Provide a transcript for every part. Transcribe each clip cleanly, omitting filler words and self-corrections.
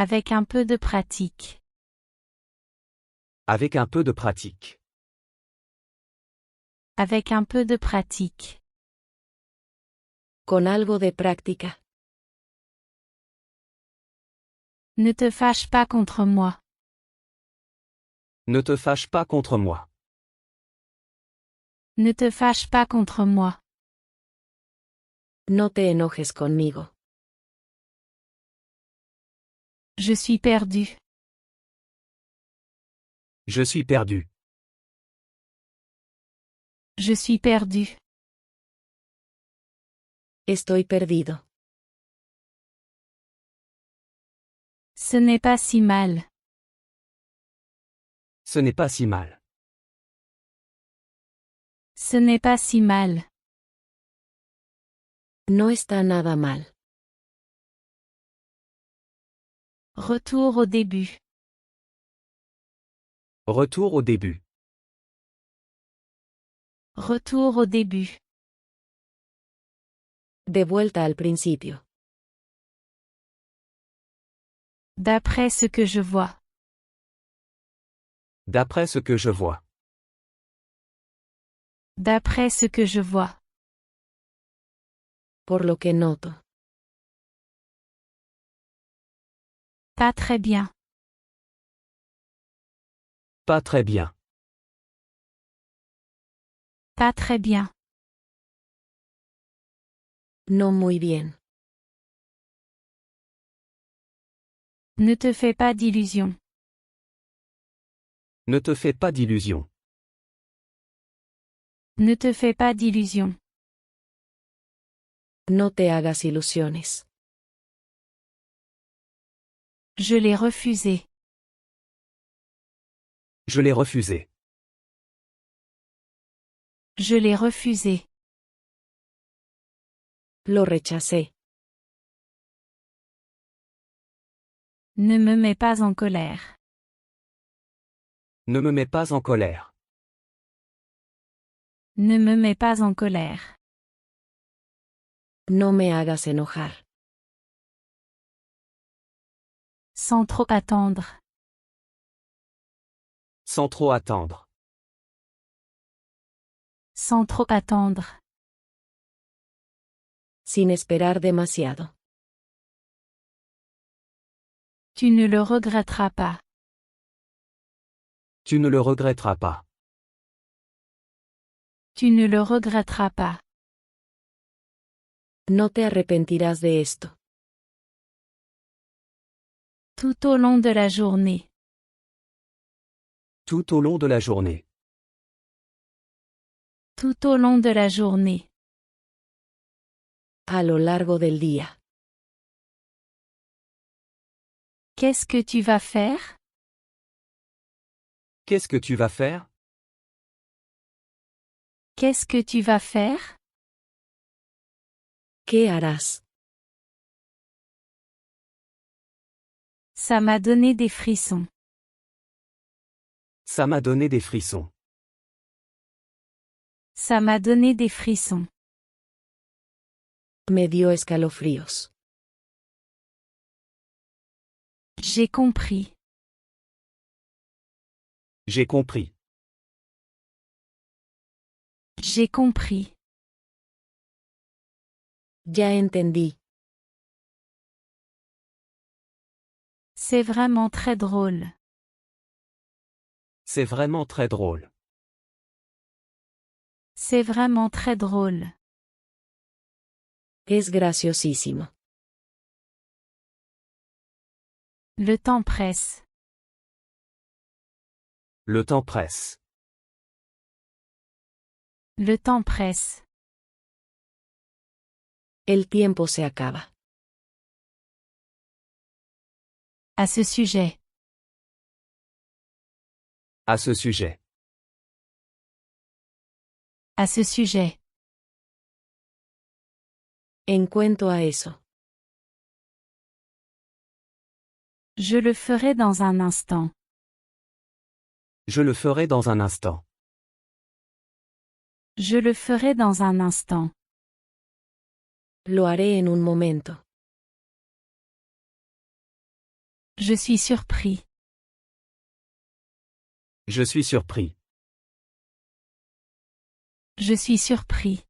Avec un peu de pratique. Avec un peu de pratique. Avec un peu de pratique. Con algo de práctica. Ne te fâche pas contre moi. Ne te fâche pas contre moi. Ne te fâche pas contre moi. No te enojes conmigo. Je suis perdu. Je suis perdu. Je suis perdu. Estoy perdido. Ce n'est pas si mal. Ce n'est pas si mal. Ce n'est pas si mal. No está nada mal. Retour au début. Retour au début. Retour au début. De vuelta al principio. D'après ce que je vois. D'après ce que je vois. D'après ce que je vois. Por lo que noto. Pas très bien. Pas très bien. Pas très bien. No muy bien. Ne te fais pas d'illusions. Ne te fais pas d'illusions. Ne te fais pas d'illusions. No te hagas ilusiones. Je l'ai refusé. Je l'ai refusé. Je l'ai refusé. Lo rechacé. Ne me mets pas en colère. Ne me mets pas en colère. Ne me mets pas en colère. No me hagas enojar. Sans trop attendre. Sans trop attendre. Sans trop attendre. Sin esperar demasiado. Tu ne le regretteras pas. Tu ne le regretteras pas. Tu ne le regretteras pas. No te arrepentirás de esto. Tout au long de la journée. Tout au long de la journée. Tout au long de la journée. A lo largo del día. Qu'est-ce que tu vas faire? Qu'est-ce que tu vas faire? Qu'est-ce que tu vas faire? ¿Qué harás? Ça m'a donné des frissons. Ça m'a donné des frissons. Ça m'a donné des frissons. Me dio escalofríos. J'ai compris. J'ai compris. J'ai compris. Ya entendí. C'est vraiment très drôle. C'est vraiment très drôle. C'est vraiment très drôle. Es graciosísimo. Le temps presse. Le temps presse. Le temps presse. El tiempo se acaba. À ce sujet. À ce sujet. À ce sujet. En cuanto a eso. Je le ferai dans un instant. Je le ferai dans un instant. Je le ferai dans un instant. Lo haré en un momento. Je suis surpris. Je suis surpris. Je suis surpris.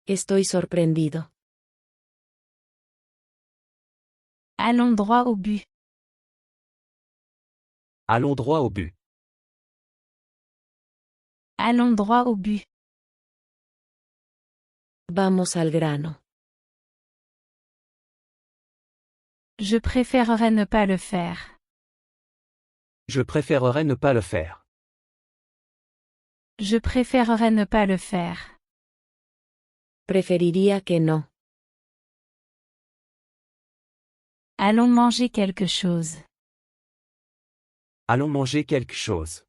Estoy sorprendido. Allons droit au but. Allons droit au but. Allons droit au but. Vamos al grano. Je préférerais ne pas le faire. Je préférerais ne pas le faire. Je préférerais ne pas le faire. Preferiría que no. Allons manger quelque chose. Allons manger quelque chose.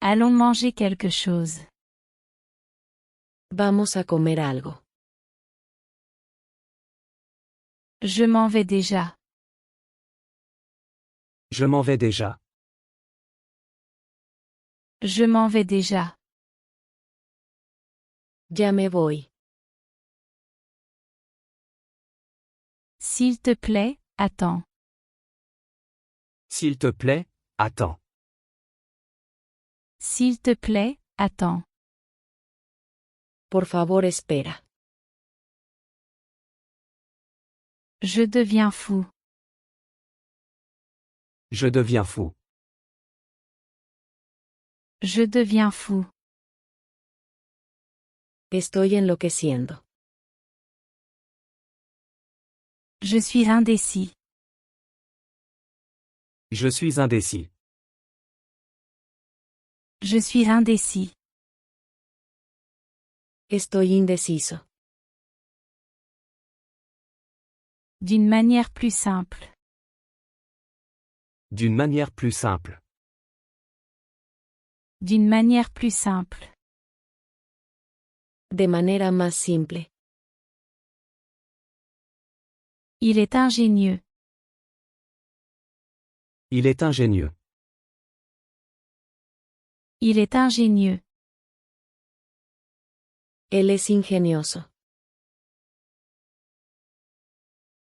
Allons manger quelque chose. Vamos a comer algo. Je m'en vais déjà. Je m'en vais déjà. Je m'en vais déjà. Ya me voy. S'il te plaît, attends. S'il te plaît, attends. S'il te plaît, attends. Por favor, espera. Je deviens fou. Je deviens fou. Je deviens fou. Estoy enloqueciendo. Je suis indécis. Je suis indécis. Je suis indécis. Estoy indeciso. D'une manière plus simple. D'une manière plus simple. D'une manière plus simple. De manera más simple. Il est ingénieux. Il est ingénieux. Il est ingénieux. Él es ingenioso.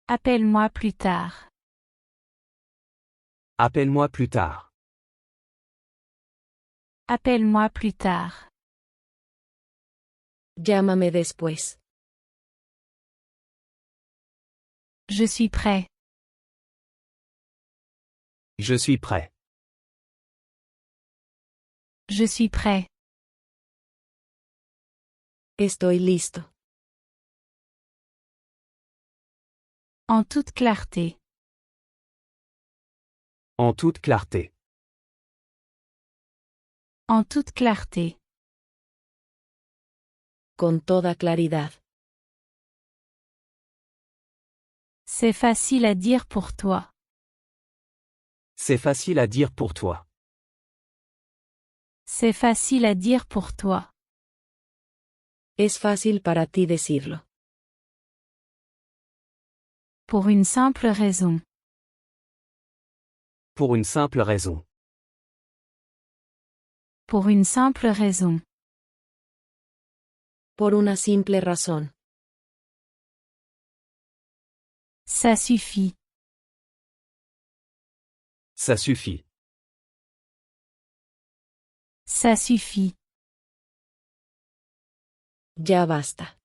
Appelle-moi plus tard. Appelle-moi plus tard. Appelle-moi plus tard. Llámame después. Je suis prêt. Je suis prêt. Je suis prêt. Estoy listo. En toute clarté. En toute clarté. En toute clarté. Con toda claridad. C'est facile à dire pour toi. C'est facile à dire pour toi. C'est facile à dire pour toi. Es fácil para ti decirlo. Pour une simple raison. Pour une simple raison. Pour une simple raison. Por una simple razón. Ça suffit. Ça suffit. Ça suffit. Ya basta.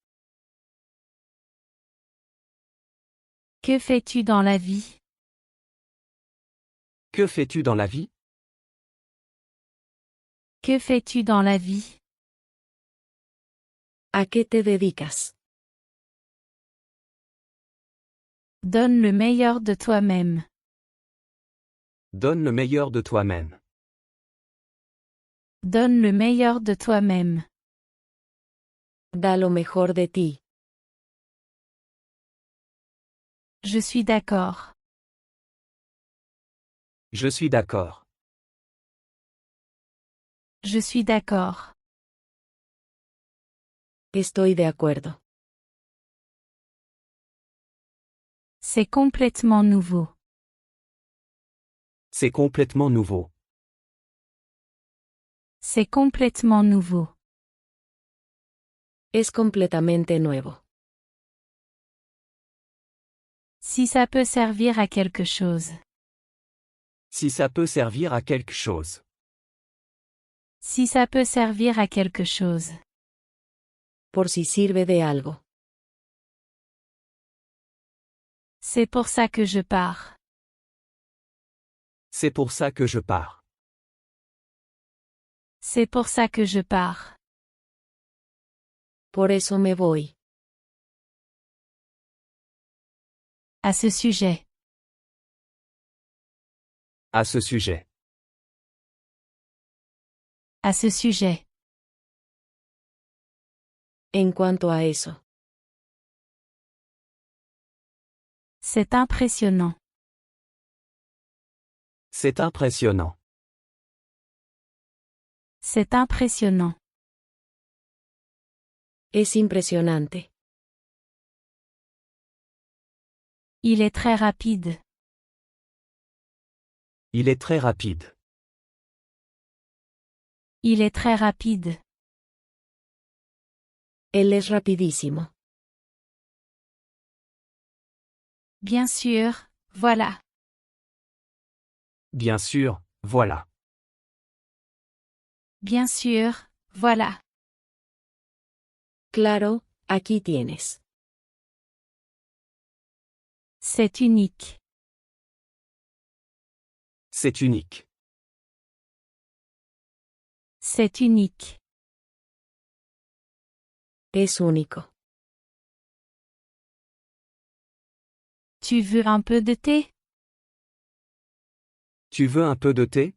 Que fais-tu dans la vie? Que fais-tu dans la vie? Que fais-tu dans la vie? ¿A qué te dedicas? Donne le meilleur de toi-même. Donne le meilleur de toi-même. Donne le meilleur de toi-même. Da lo mejor de ti. Je suis d'accord. Je suis d'accord. Je suis d'accord. Estoy de acuerdo. C'est complètement nouveau. C'est complètement nouveau. C'est complètement nouveau. Es completamente nuevo. Si ça peut servir à quelque chose. Si ça peut servir à quelque chose. Si ça peut servir à quelque chose. Por si sirve de algo. C'est pour ça que je pars. C'est pour ça que je pars. C'est pour ça que je pars. Por eso me voy. À ce sujet. À ce sujet. À ce sujet. En cuanto a eso. C'est impressionnant. C'est impressionnant. C'est impressionnant. Es impresionante. Il est très rapide. Il est très rapide. Il est très rapide. Él es rapidísimo. Bien sûr, voilà. Bien sûr, voilà. Bien sûr, voilà. Claro, aquí tienes. C'est unique. C'est unique. C'est unique. Es único. Tu veux un peu de thé? Tu veux un peu de thé?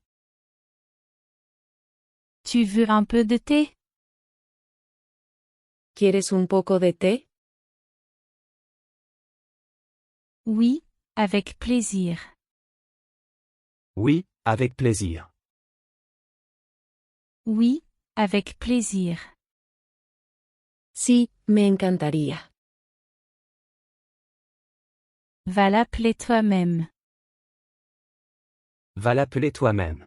Tu veux un peu de thé? ¿Quieres un poco de té? Oui, avec plaisir. Oui, avec plaisir. Oui, avec plaisir. Sí, me encantaría. Va l'appeler toi-même. Va l'appeler toi-même.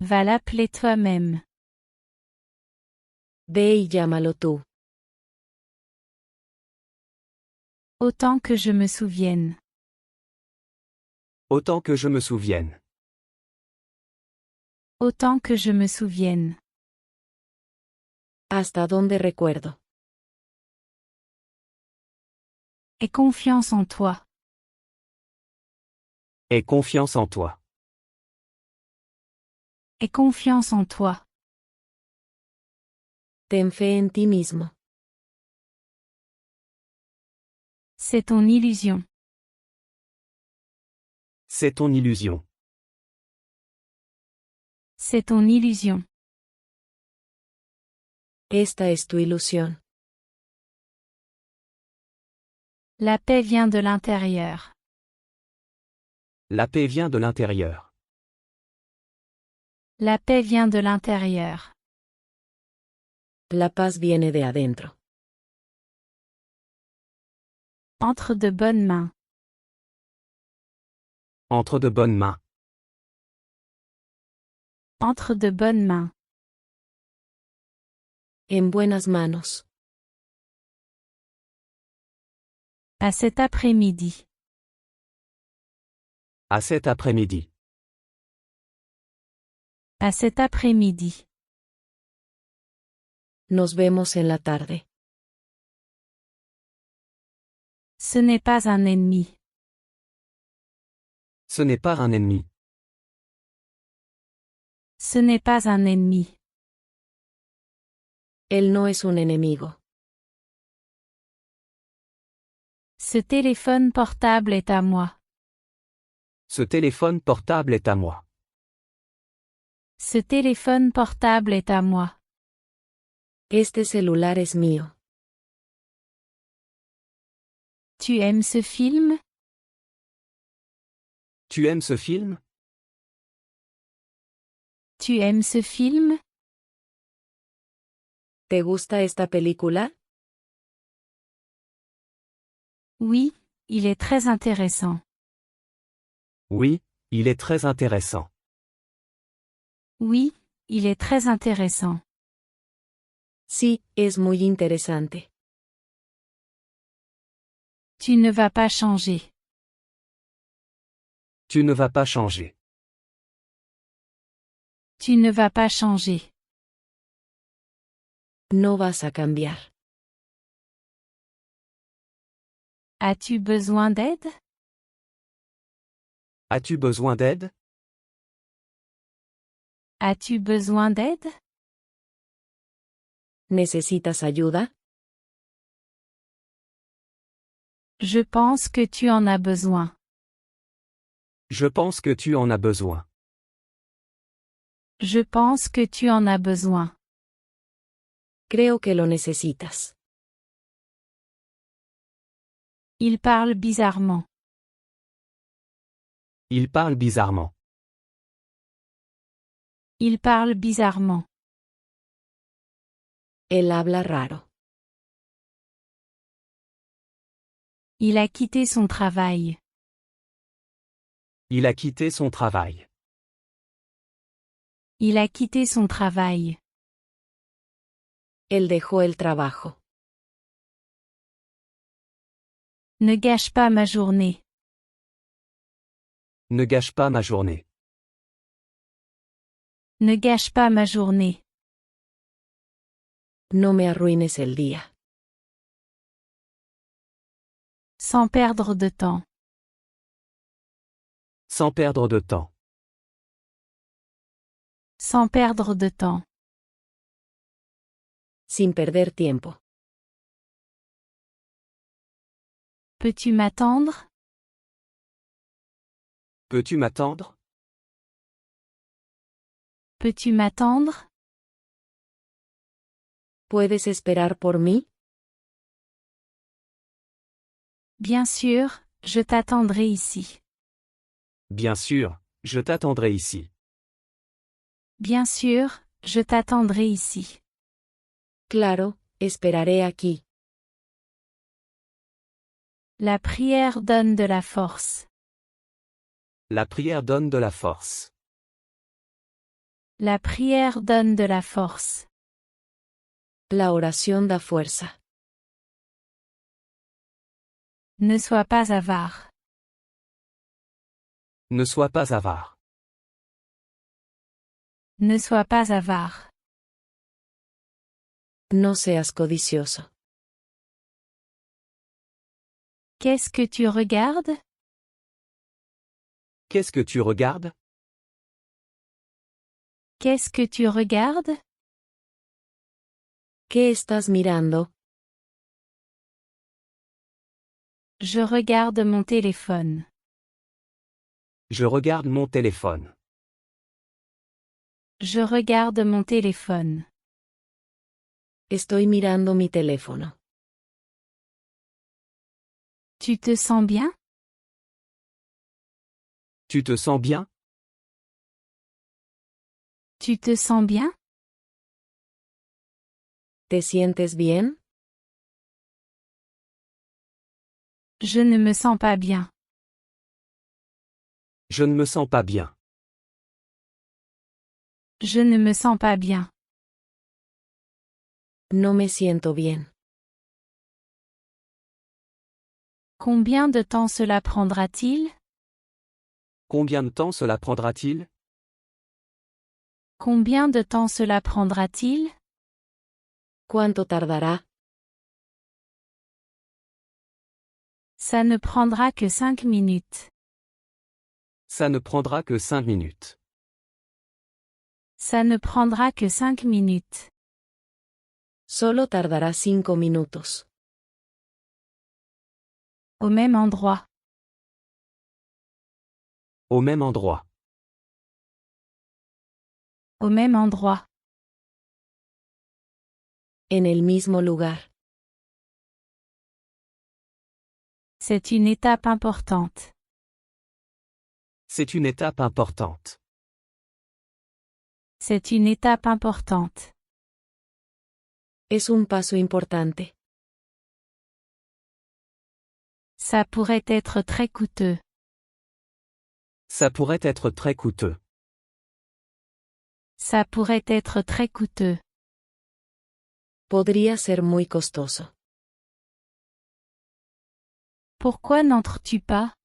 Va l'appeler toi-même. Ve y llámalo tú. Autant que je me souvienne. Autant que je me souvienne. Autant que je me souvienne. Hasta donde recuerdo. Aie confiance en toi. Aie confiance en toi. Aie confiance en toi. Ten fe en ti mismo. C'est ton illusion. C'est ton illusion. C'est ton illusion. Esta es tu ilusión. La paix vient de l'intérieur. La paix vient de l'intérieur. La paix vient de l'intérieur. La paz viene de adentro. Entre de bonnes mains. Entre de bonnes mains. Entre de bonnes mains. En buenas manos. À cet après-midi. À cet après-midi. À cet après-midi. Nos vemos en la tarde. Ce n'est pas un ennemi. Ce n'est pas un ennemi. Ce n'est pas un ennemi. Él no es un enemigo. Ce téléphone portable est à moi. Ce téléphone portable est à moi. Ce téléphone portable est à moi. Este celular es mío. Tu aimes ce film? Tu aimes ce film? Tu aimes ce film? ¿Te gusta esta película? Oui, il est très intéressant. Oui, il est très intéressant. Oui, il est très intéressant. Sí, es muy interesante. Tu ne vas pas changer. Tu ne vas pas changer. Tu ne vas pas changer. No vas a cambiar. As-tu besoin d'aide? As-tu besoin d'aide? As-tu besoin d'aide? ¿Necesitas ayuda? Je pense que tu en as besoin. Je pense que tu en as besoin. Je pense que tu en as besoin. Creo que lo necesitas. Il parle bizarrement. Il parle bizarrement. Il parle bizarrement. Él habla raro. Il a quitté son travail. Il a quitté son travail. Il a quitté son travail. Él dejó el trabajo. Ne gâche pas ma journée. Ne gâche pas ma journée. Ne gâche pas ma journée. No me arruines el día. Sans perdre de temps. Sans perdre de temps. Sans perdre de temps. Sin perder tiempo. Peux-tu m'attendre? Peux-tu m'attendre? Peux-tu m'attendre? ¿Puedes esperar por mí? Bien sûr, je t'attendrai ici. Bien sûr, je t'attendrai ici. Bien sûr, je t'attendrai ici. Claro, esperaré aquí. La prière donne de la force. La prière donne de la force. La prière donne de la force. La oración da fuerza. Ne sois pas avare. Ne sois pas avare. Ne sois pas avare. No seas codicioso. Qu'est-ce que tu regardes? Qu'est-ce que tu regardes? Qu'est-ce que tu regardes? ¿Qué estás mirando? Je regarde mon téléphone. Je regarde mon téléphone. Je regarde mon téléphone. Estoy mirando mi teléfono. Tu te sens bien? Tu te sens bien? Tu te sens bien? ¿Te sientes bien? Je ne me sens pas bien. Je ne me sens pas bien. Je ne me sens pas bien. No me siento bien. Combien de temps cela prendra-t-il? Combien de temps cela prendra-t-il? Combien de temps cela prendra-t-il? ¿Cuánto tardará? Ça ne prendra que 5 minutes. Ça ne prendra que 5 minutes. Ça ne prendra que 5 minutes. Solo tardará 5 minutos. Au même endroit. Au même endroit. Au même endroit. En el mismo lugar. C'est une étape importante. C'est une étape importante. C'est une étape importante. Es un paso importante. Ça pourrait être très coûteux. Ça pourrait être très coûteux. Ça pourrait être très coûteux. Podría ser muy costoso. Pourquoi n'entres-tu pas?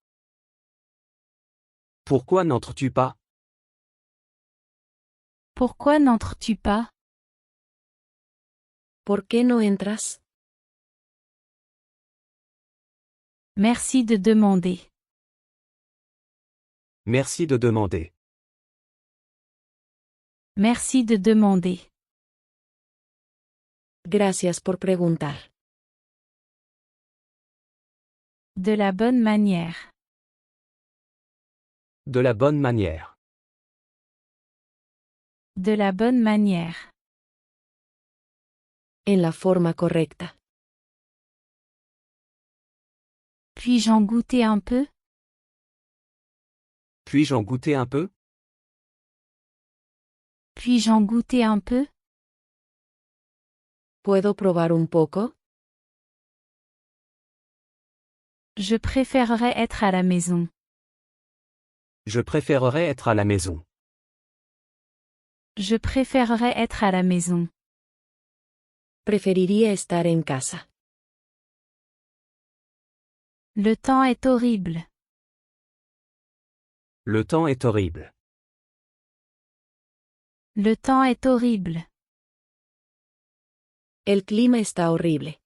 Pourquoi n'entres-tu pas? Pourquoi n'entres-tu pas? ¿Por qué no entras? Merci de demander. Merci de demander. Merci de demander. Gracias por preguntar. De la bonne manière. De la bonne manière. De la bonne manière. En la forma correcta. Puis-je en goûter un peu? Puis-je en goûter un peu? Puis-je en goûter un peu? ¿Puedo probar un poco? Je préférerais être à la maison. Je préférerais être à la maison. Je préférerais être à la maison. Preferiría estar en casa. Le temps est horrible. Le temps est horrible. Le temps est horrible. El clima está horrible.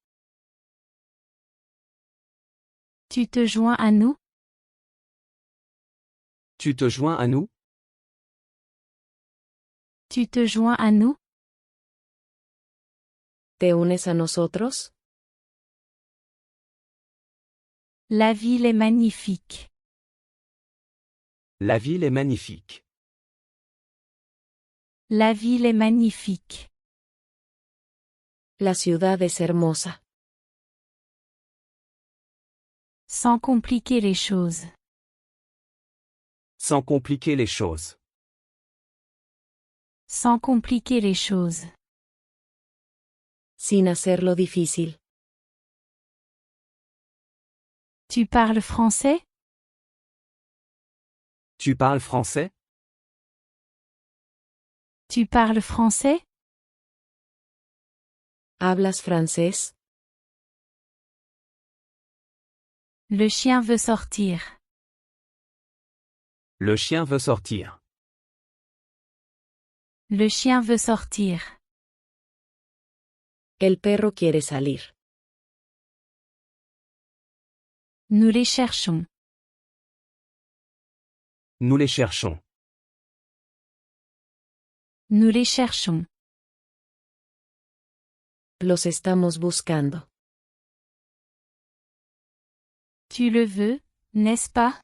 Tu te joins à nous? Tu te joins à nous? Tu te joins à nous? ¿Te unes a nosotros? La ville est magnifique. La ville est magnifique. La ville est magnifique. La ciudad es hermosa. Sans compliquer les choses. Sans compliquer les choses. Sans compliquer les choses. Sin hacerlo difícil. Tu parles français? Tu parles français? Tu parles français? ¿Hablas francés? Le chien veut sortir. Le chien veut sortir. Le chien veut sortir. El perro quiere salir. Nous les cherchons. Nous les cherchons. Nous les cherchons. Los estamos buscando. Tu le veux, n'est-ce pas?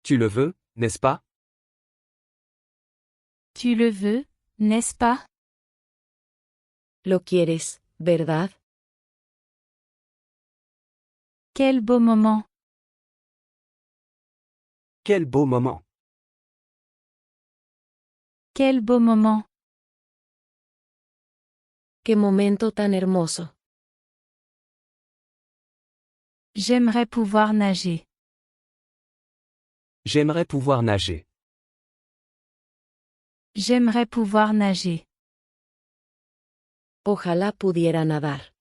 Tu le veux, n'est-ce pas? Tu le veux, n'est-ce pas? Lo quieres, ¿verdad? Quel beau moment. Quel beau moment. Quel beau moment. Qué momento tan hermoso. J'aimerais pouvoir nager. J'aimerais pouvoir nager. J'aimerais pouvoir nager. Ojalá pudiera nadar.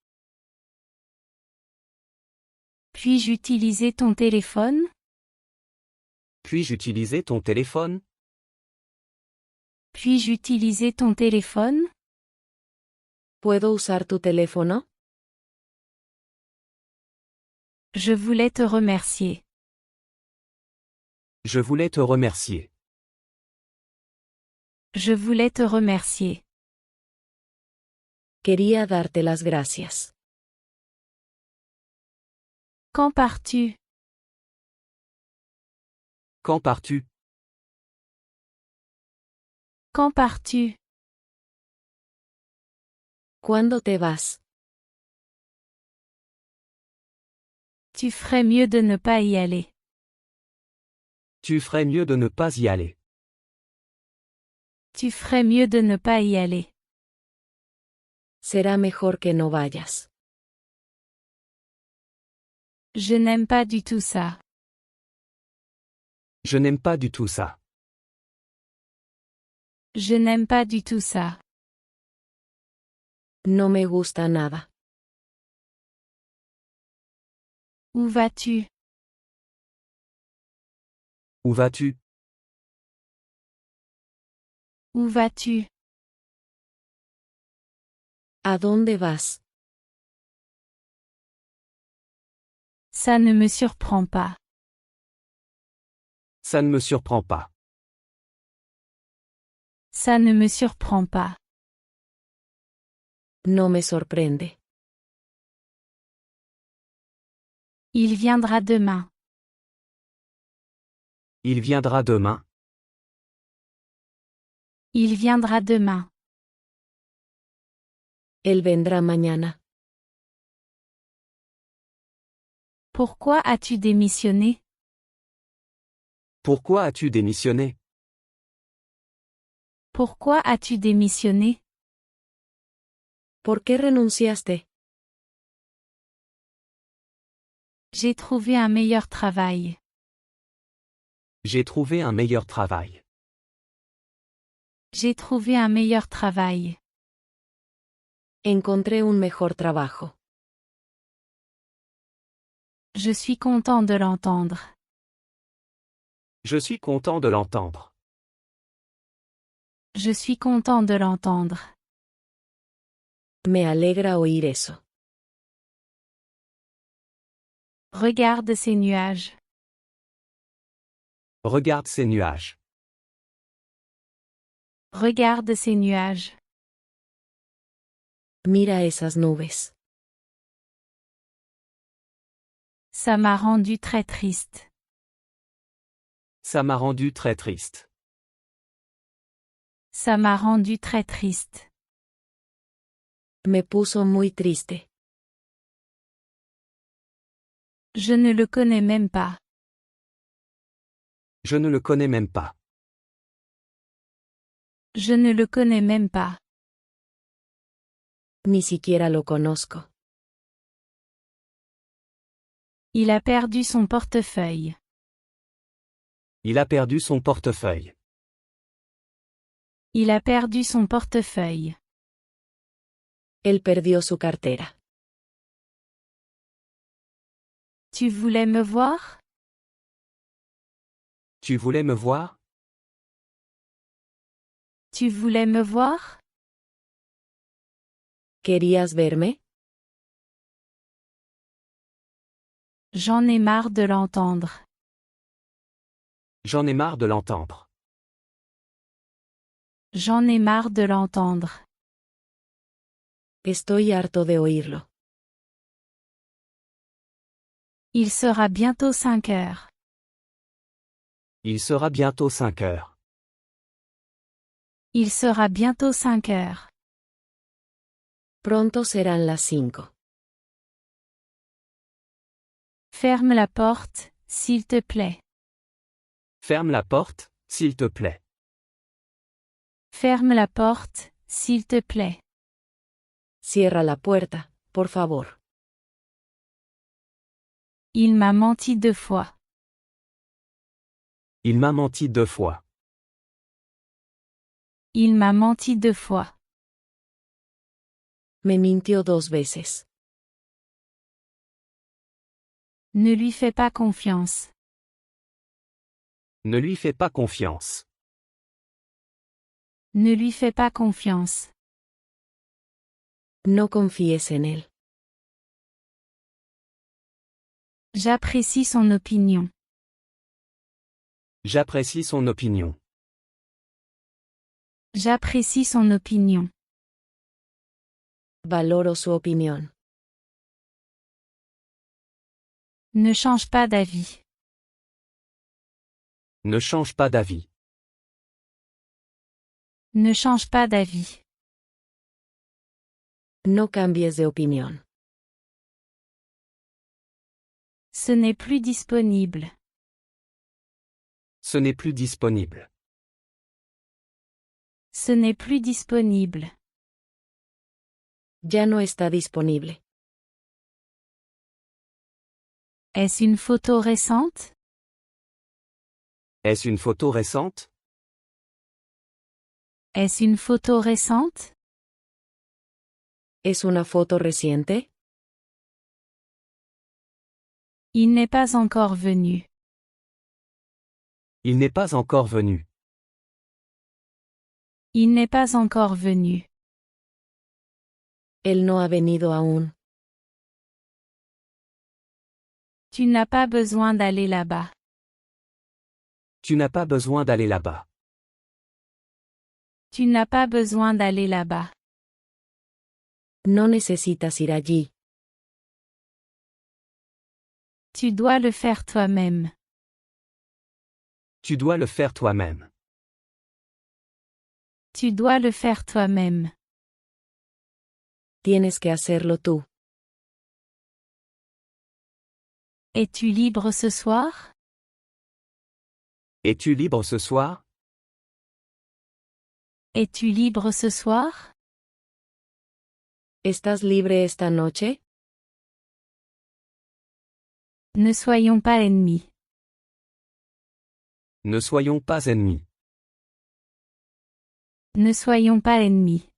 Puis-je utiliser ton téléphone? Puis-je utiliser ton téléphone? Puis-je utiliser ton téléphone? ¿Puedo usar tu teléfono? Je voulais te remercier. Je voulais te remercier. Je voulais te remercier. Quería darte las gracias. Quand pars-tu? Quand pars-tu? Quand pars-tu? ¿Cuándo te vas? Tu ferais mieux de ne pas y aller. Tu ferais mieux de ne pas y aller. Tu ferais mieux de ne pas y aller. Será mejor que no vayas. Je n'aime pas du tout ça. Je n'aime pas du tout ça. Je n'aime pas du tout ça. No me gusta nada. Où vas-tu? Où vas-tu? Où vas-tu? ¿A dónde vas? Ça ne me surprend pas. Ça ne me surprend pas. Ça ne me surprend pas. No me sorprende. Il viendra demain. Il viendra demain. Il viendra demain. Él vendrá mañana. Pourquoi as-tu démissionné? Pourquoi as-tu démissionné? Pourquoi as-tu démissionné? ¿Por qué renunciaste? J'ai trouvé un meilleur travail. J'ai trouvé un meilleur travail. J'ai trouvé un meilleur travail. Encontré un mejor trabajo. Je suis content de l'entendre. Je suis content de l'entendre. Je suis content de l'entendre. Me alegra oír eso. Regarde ces nuages. Regarde ces nuages. Regarde ces nuages. Mira esas nubes. Ça m'a rendu très triste. Ça m'a rendu très triste. Ça m'a rendu très triste. Me puso muy triste. Je ne le connais même pas. Je ne le connais même pas. Je ne le connais même pas. Ni siquiera lo conozco. Il a perdu son portefeuille. Il a perdu son portefeuille. Il a perdu son portefeuille. Él perdió su cartera. Tu voulais me voir? Tu voulais me voir? Tu voulais me voir? ¿Querías verme? J'en ai marre de l'entendre. J'en ai marre de l'entendre. J'en ai marre de l'entendre. Estoy harto de oírlo. Il sera bientôt 5 heures. Il sera bientôt 5 heures. Il sera bientôt 5 heures. Pronto serán las 5. Ferme la porte, s'il te plaît. Ferme la porte, s'il te plaît. Ferme la porte, s'il te plaît. Cierra la puerta, por favor. Il m'a menti 2 fois. Il m'a menti 2 fois. Il m'a menti 2 fois. Me mintió 2 veces. Ne lui fais pas confiance. Ne lui fais pas confiance. Ne lui fais pas confiance. No confíes en él. J'apprécie son opinion. J'apprécie son opinion. J'apprécie son opinion. Valoro su opinión. Ne change pas d'avis. Ne change pas d'avis. Ne change pas d'avis. No cambies de opinión. Ce n'est plus disponible. Ce n'est plus disponible. Ce n'est plus disponible. Ya no está disponible. Est-ce une photo récente? Est-ce une photo récente? Est-ce une photo récente? ¿Es una foto reciente? Il n'est pas encore venu. Il n'est pas encore venu. Il n'est pas encore venu. Él no ha venido aún. Tu n'as pas besoin d'aller là-bas. Tu n'as pas besoin d'aller là-bas. Tu n'as pas besoin d'aller là-bas. No necesitas ir allí. Tu dois le faire toi-même. Tu dois le faire toi-même. Tu dois le faire toi-même. Tienes que hacerlo tú. Es-tu libre ce soir? Es-tu libre ce soir? Es-tu libre ce soir? ¿Estás libre esta noche? Ne soyons pas ennemis. Ne soyons pas ennemis. Ne soyons pas ennemis.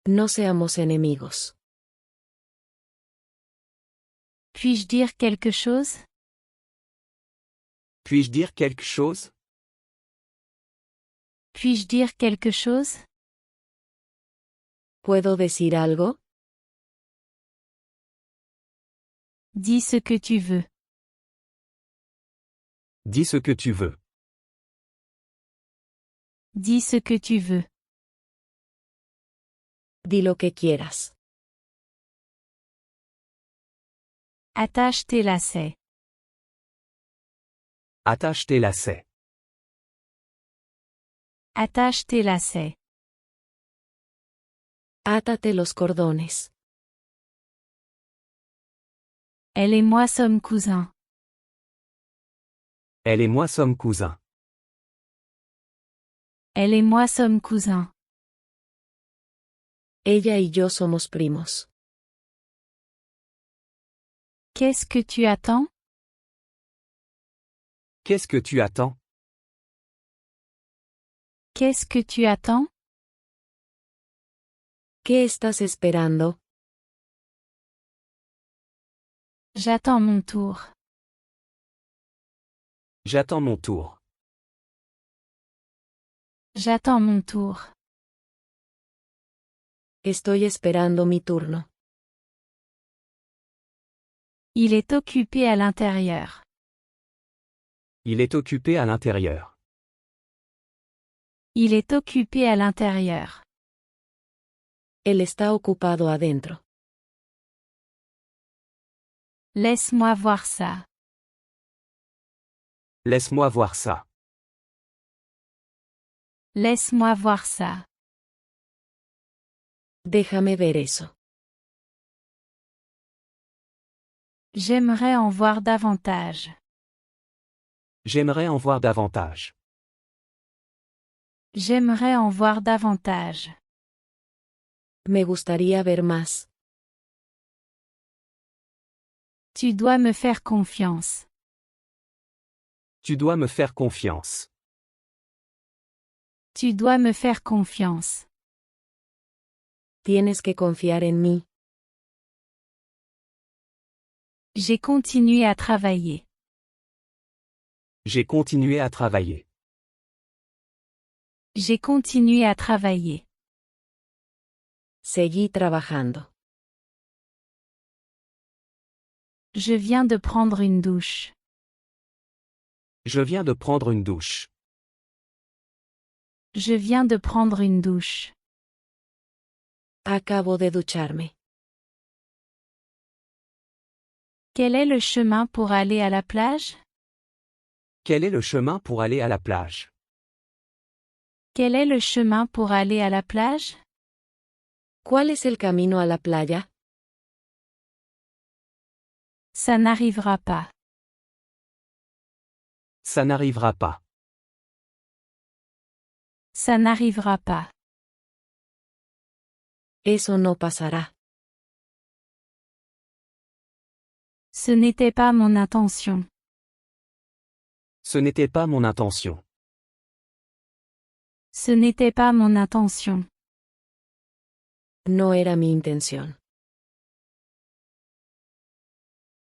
No seamos enemigos. Puis-je dire quelque chose? Puis-je dire quelque chose? Puis-je dire quelque chose? ¿Puedo decir algo? Dis ce que tu veux. Dis ce que tu veux. Dis ce que tu veux. Di lo que quieras. Attache tes lacets. Attache tes lacets. Attache tes lacets. Átate los cordones. Elle et moi sommes cousins. Elle et moi sommes cousins. Elle et moi sommes cousins. Ella y yo somos primos. Qu'est-ce que tu attends? Qu'est-ce que tu attends? Qu'est-ce que tu attends? ¿Qué estás esperando? J'attends mon tour. J'attends mon tour. J'attends mon tour. Estoy esperando mi turno. Il est occupé à l'intérieur. Il est occupé à l'intérieur. Il est occupé à l'intérieur. Él está ocupado adentro. Laisse-moi voir ça. Laisse-moi voir ça. Laisse-moi voir ça. Déjame ver eso. J'aimerais en voir davantage. J'aimerais en voir davantage. J'aimerais en voir davantage. Me gustaría ver más. Tu dois me faire confiance. Tu dois me faire confiance. Tu dois me faire confiance. Tienes que confiar en mí. J'ai continué à travailler. J'ai continué à travailler. J'ai continué à travailler. Seguí trabajando. Je viens de prendre une douche. Je viens de prendre une douche. Je viens de prendre une douche. Acabo de ducharme. Quel est le chemin pour aller à la plage? Quel est le chemin pour aller à la plage? Quel est le chemin pour aller à la plage? ¿Cuál es el camino a la playa? Ça n'arrivera pas. Ça n'arrivera pas. Ça n'arrivera pas. Eso no pasará. Ce n'était pas mon intention. Ce n'était pas mon intention. Ce n'était pas mon intention. No era mi intención.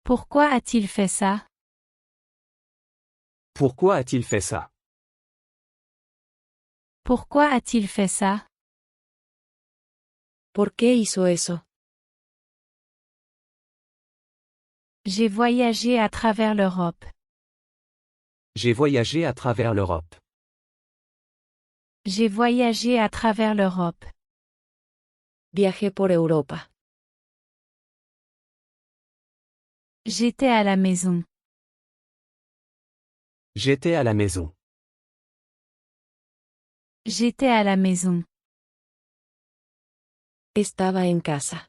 Pourquoi a-t-il fait ça? Pourquoi a-t-il fait ça? Pourquoi a-t-il fait ça? ¿Por qué hizo eso? J'ai voyagé à travers l'Europe. J'ai voyagé à travers l'Europe. J'ai voyagé à travers l'Europe. Viajé por Europa. J'étais à la maison. J'étais à la maison. J'étais à la maison. Estaba en casa.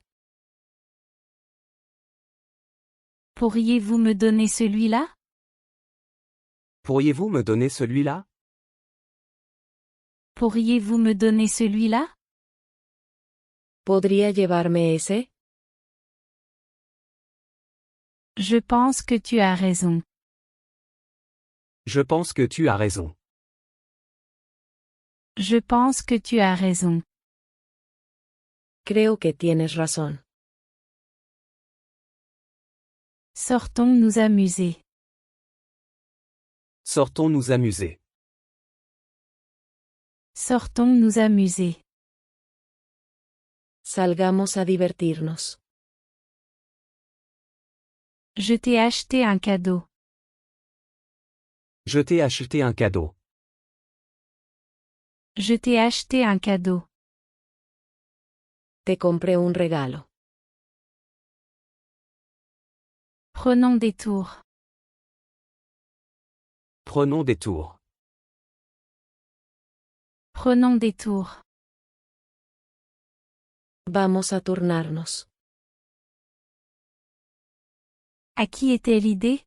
Pourriez-vous me donner celui-là? Pourriez-vous me donner celui-là? Pourriez-vous me donner celui-là? ¿Podría llevarme ese? Je pense que tu as raison. Je pense que tu as raison. Je pense que tu as raison. Creo que tienes razón. Sortons nous amuser. Sortons nous amuser. Sortons nous amuser. Salgamos a divertirnos. Je t'ai acheté un cadeau. Je t'ai acheté un cadeau. Je t'ai acheté un cadeau. Te compré un regalo. Prenons des tours. Prenons des tours. Prenons des tours. Vamos a turnarnos. À qui était l'idée?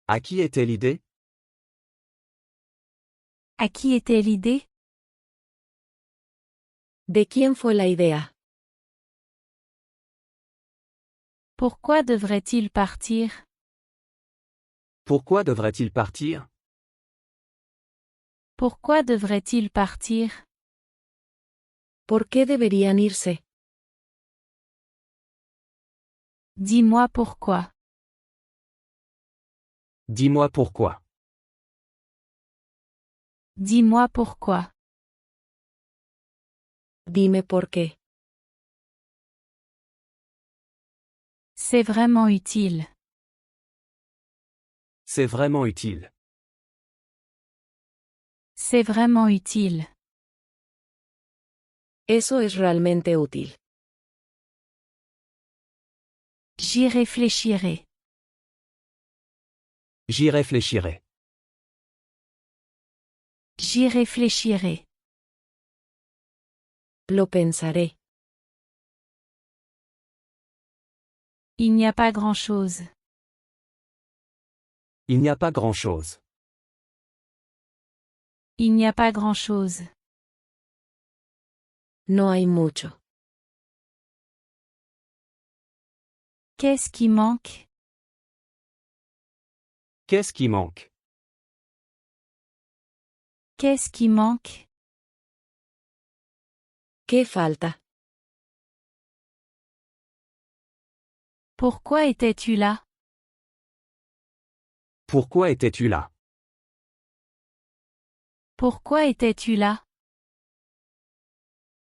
À qui était l'idée? À qui était l'idée? ¿De quién fue la idea? Pourquoi devrait-il partir? Pourquoi devrait-il partir? Pourquoi devrait-il partir? ¿Por qué deberían irse? Dis-moi pourquoi. Dis-moi pourquoi. Dis-moi pourquoi. Dime por qué. C'est vraiment utile. C'est vraiment utile. C'est vraiment utile. Eso es realmente útil. J'y réfléchirai. J'y réfléchirai. J'y réfléchirai. Lo pensaré. Il n'y a pas grand-chose. Il n'y a pas grand-chose. Il n'y a pas grand-chose. No hay mucho. Qu'est-ce qui manque? Qu'est-ce qui manque? Qu'est-ce qui manque? ¿Qué falta? Pourquoi étais-tu là? Pourquoi étais-tu là? Pourquoi étais-tu là?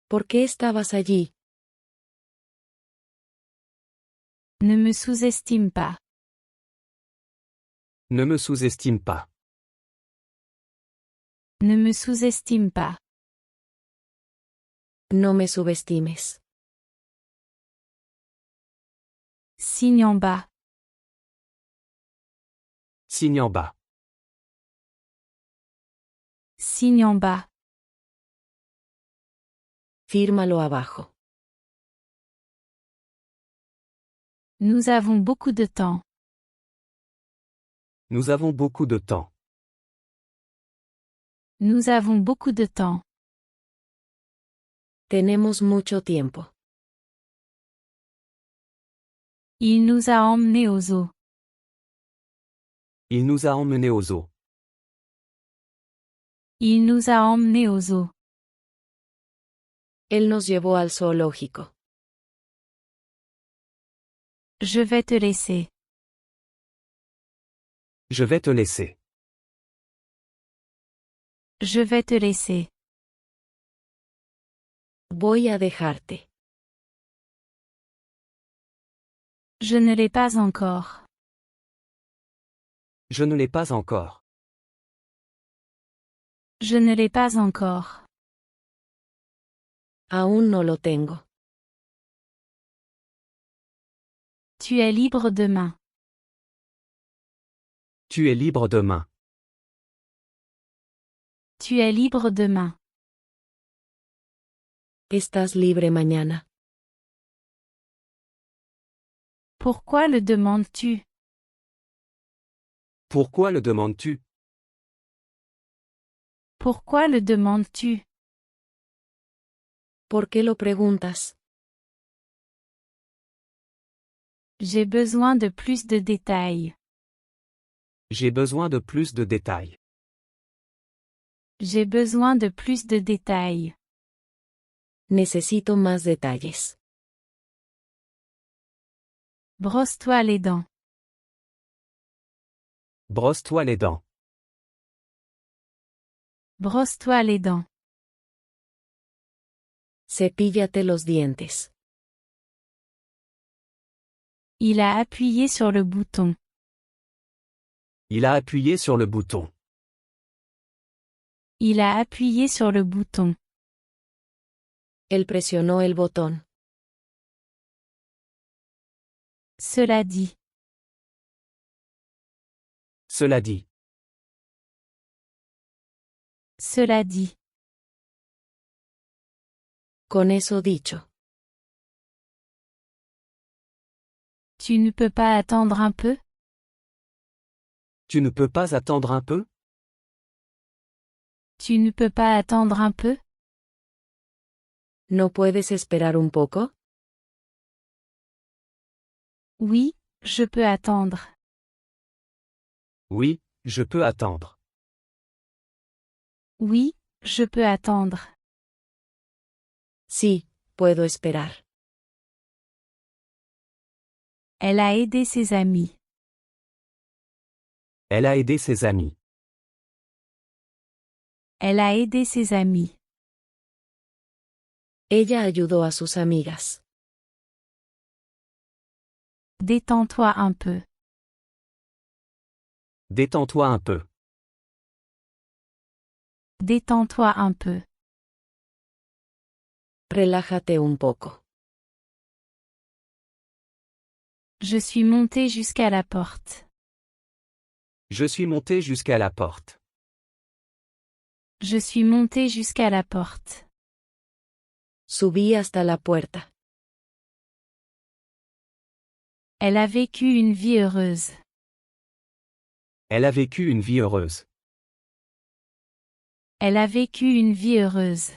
¿Por qué estabas allí? Ne me sous-estime pas. Ne me sous-estime pas. Ne me sous-estime pas. No me subestimes. Signe en bas. Signe en bas. Signe en bas. Fírmalo abajo. Nous avons beaucoup de temps. Nous avons beaucoup de temps. Nous avons beaucoup de temps. Tenemos mucho tiempo. Il nous a emmenés aux eaux. Il nous a emmenés aux eaux. Il nous a emmenés aux eaux. Él nos llevó al zoológico. Je vais te laisser. Je vais te laisser. Je vais te laisser. Voy a dejarte. Je ne l'ai pas encore. Je ne l'ai pas encore. Je ne l'ai pas encore. Aún no lo tengo. Tu es libre demain. Tu es libre demain. Tu es libre demain. Estás libre mañana. Pourquoi le demandes-tu? Pourquoi le demandes-tu? Pourquoi le demandes-tu? ¿Por qué lo preguntas? J'ai besoin de plus de détails. J'ai besoin de plus de détails. J'ai besoin de plus de détails. Necesito más detalles. Brosse-toi les dents. Brosse-toi les dents. Brosse-toi les dents. Cepíllate los dientes. Il a appuyé sur le bouton. Il a appuyé sur le bouton. Il a appuyé sur le bouton. Él presionó el botón. Cela dit. Cela dit. Cela dit. Con eso dicho. Tu ne peux pas attendre un peu? Tu ne peux pas attendre un peu? Tu ne peux pas attendre un peu? ¿No puedes esperar un poco? Oui, je peux attendre. Oui, je peux attendre. Oui, je peux attendre. Sí, puedo esperar. Elle a aidé ses amis. Elle a aidé ses amis. Elle a aidé ses amis. Ella ayudó a sus amigas. Détends-toi un peu. Détends-toi un peu. Détends-toi un peu. Relájate un poco. Je suis montée jusqu'à la porte. Je suis monté jusqu'à la porte. Je suis montée jusqu'à la porte. Subí hasta la puerta. Elle a vécu une vie heureuse. Elle a vécu une vie heureuse. Elle a vécu une vie heureuse.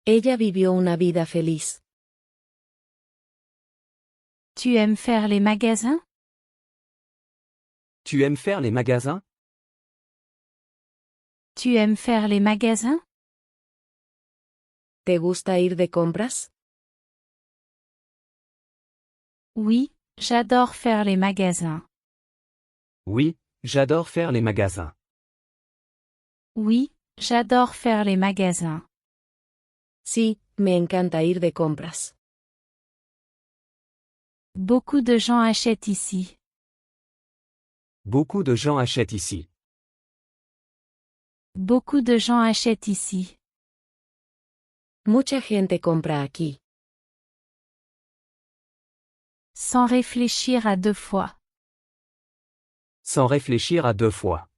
Ella vivió una vida feliz. Tu aimes faire les magasins? Tu aimes faire les magasins? Tu aimes faire les magasins? ¿Te gusta ir de compras? Oui, j'adore faire les magasins. Oui, j'adore faire les magasins. Oui, j'adore faire les magasins. Sí, me encanta ir de compras. Beaucoup de gens achètent ici. Beaucoup de gens achètent ici. Beaucoup de gens achètent ici. Mucha gente compra aquí. Sans réfléchir à deux fois. Sans réfléchir à deux fois.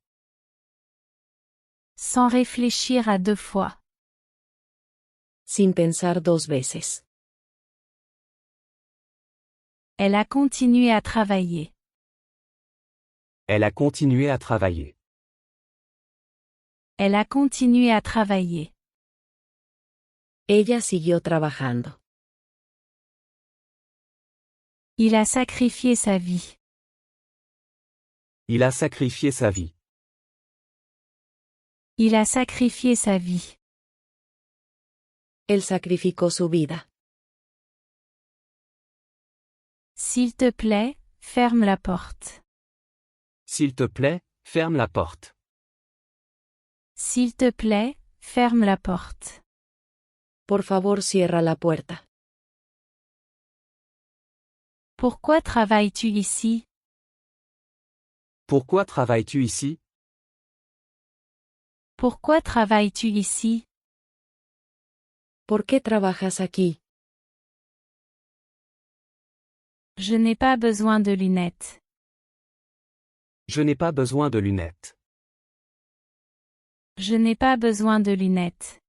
Sans réfléchir à deux fois. Sin pensar dos veces. Elle a continué à travailler. Elle a continué à travailler. Elle a continué à travailler. Ella siguió trabajando. Il a sacrifié sa vie. Il a sacrifié sa vie. Il a sacrifié sa vie. Él sacrificó su vida. S'il te plaît, ferme la porte. S'il te plaît, ferme la porte. S'il te plaît, ferme la porte. Por favor, cierra la puerta. Pourquoi travailles-tu ici? Pourquoi travailles-tu ici? Pourquoi travailles-tu ici? ¿Por qué trabajas aquí? Je n'ai pas besoin de lunettes. Je n'ai pas besoin de lunettes. Je n'ai pas besoin de lunettes.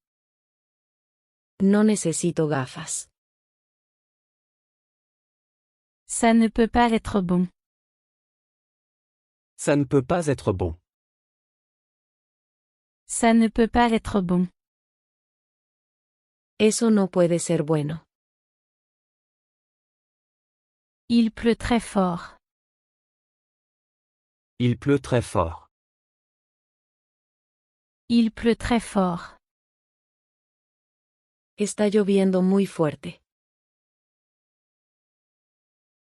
No necesito gafas. Ça ne peut pas être bon. Ça ne peut pas être bon. Ça ne peut pas être bon. Eso no puede ser bueno. Il pleut très fort. Il pleut très fort. Il pleut très fort. Está lloviendo muy fuerte.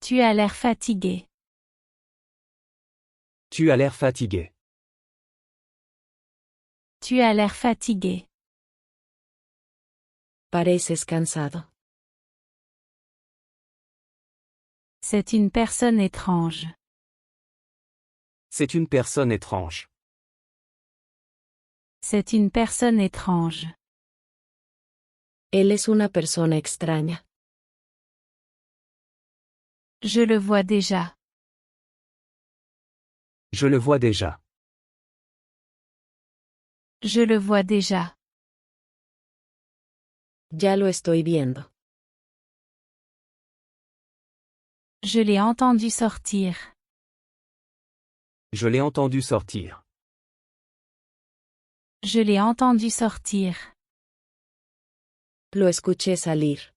Tu as l'air fatigué. Tu as l'air fatigué. Tu as l'air fatigué. Pareces cansado. C'est une personne étrange. C'est une personne étrange. C'est une personne étrange. Él es una persona extraña. Je le vois déjà. Je le vois déjà. Je le vois déjà. Ya lo estoy viendo. Je l'ai entendu sortir. Je l'ai entendu sortir. Je l'ai entendu sortir. Lo escuché salir.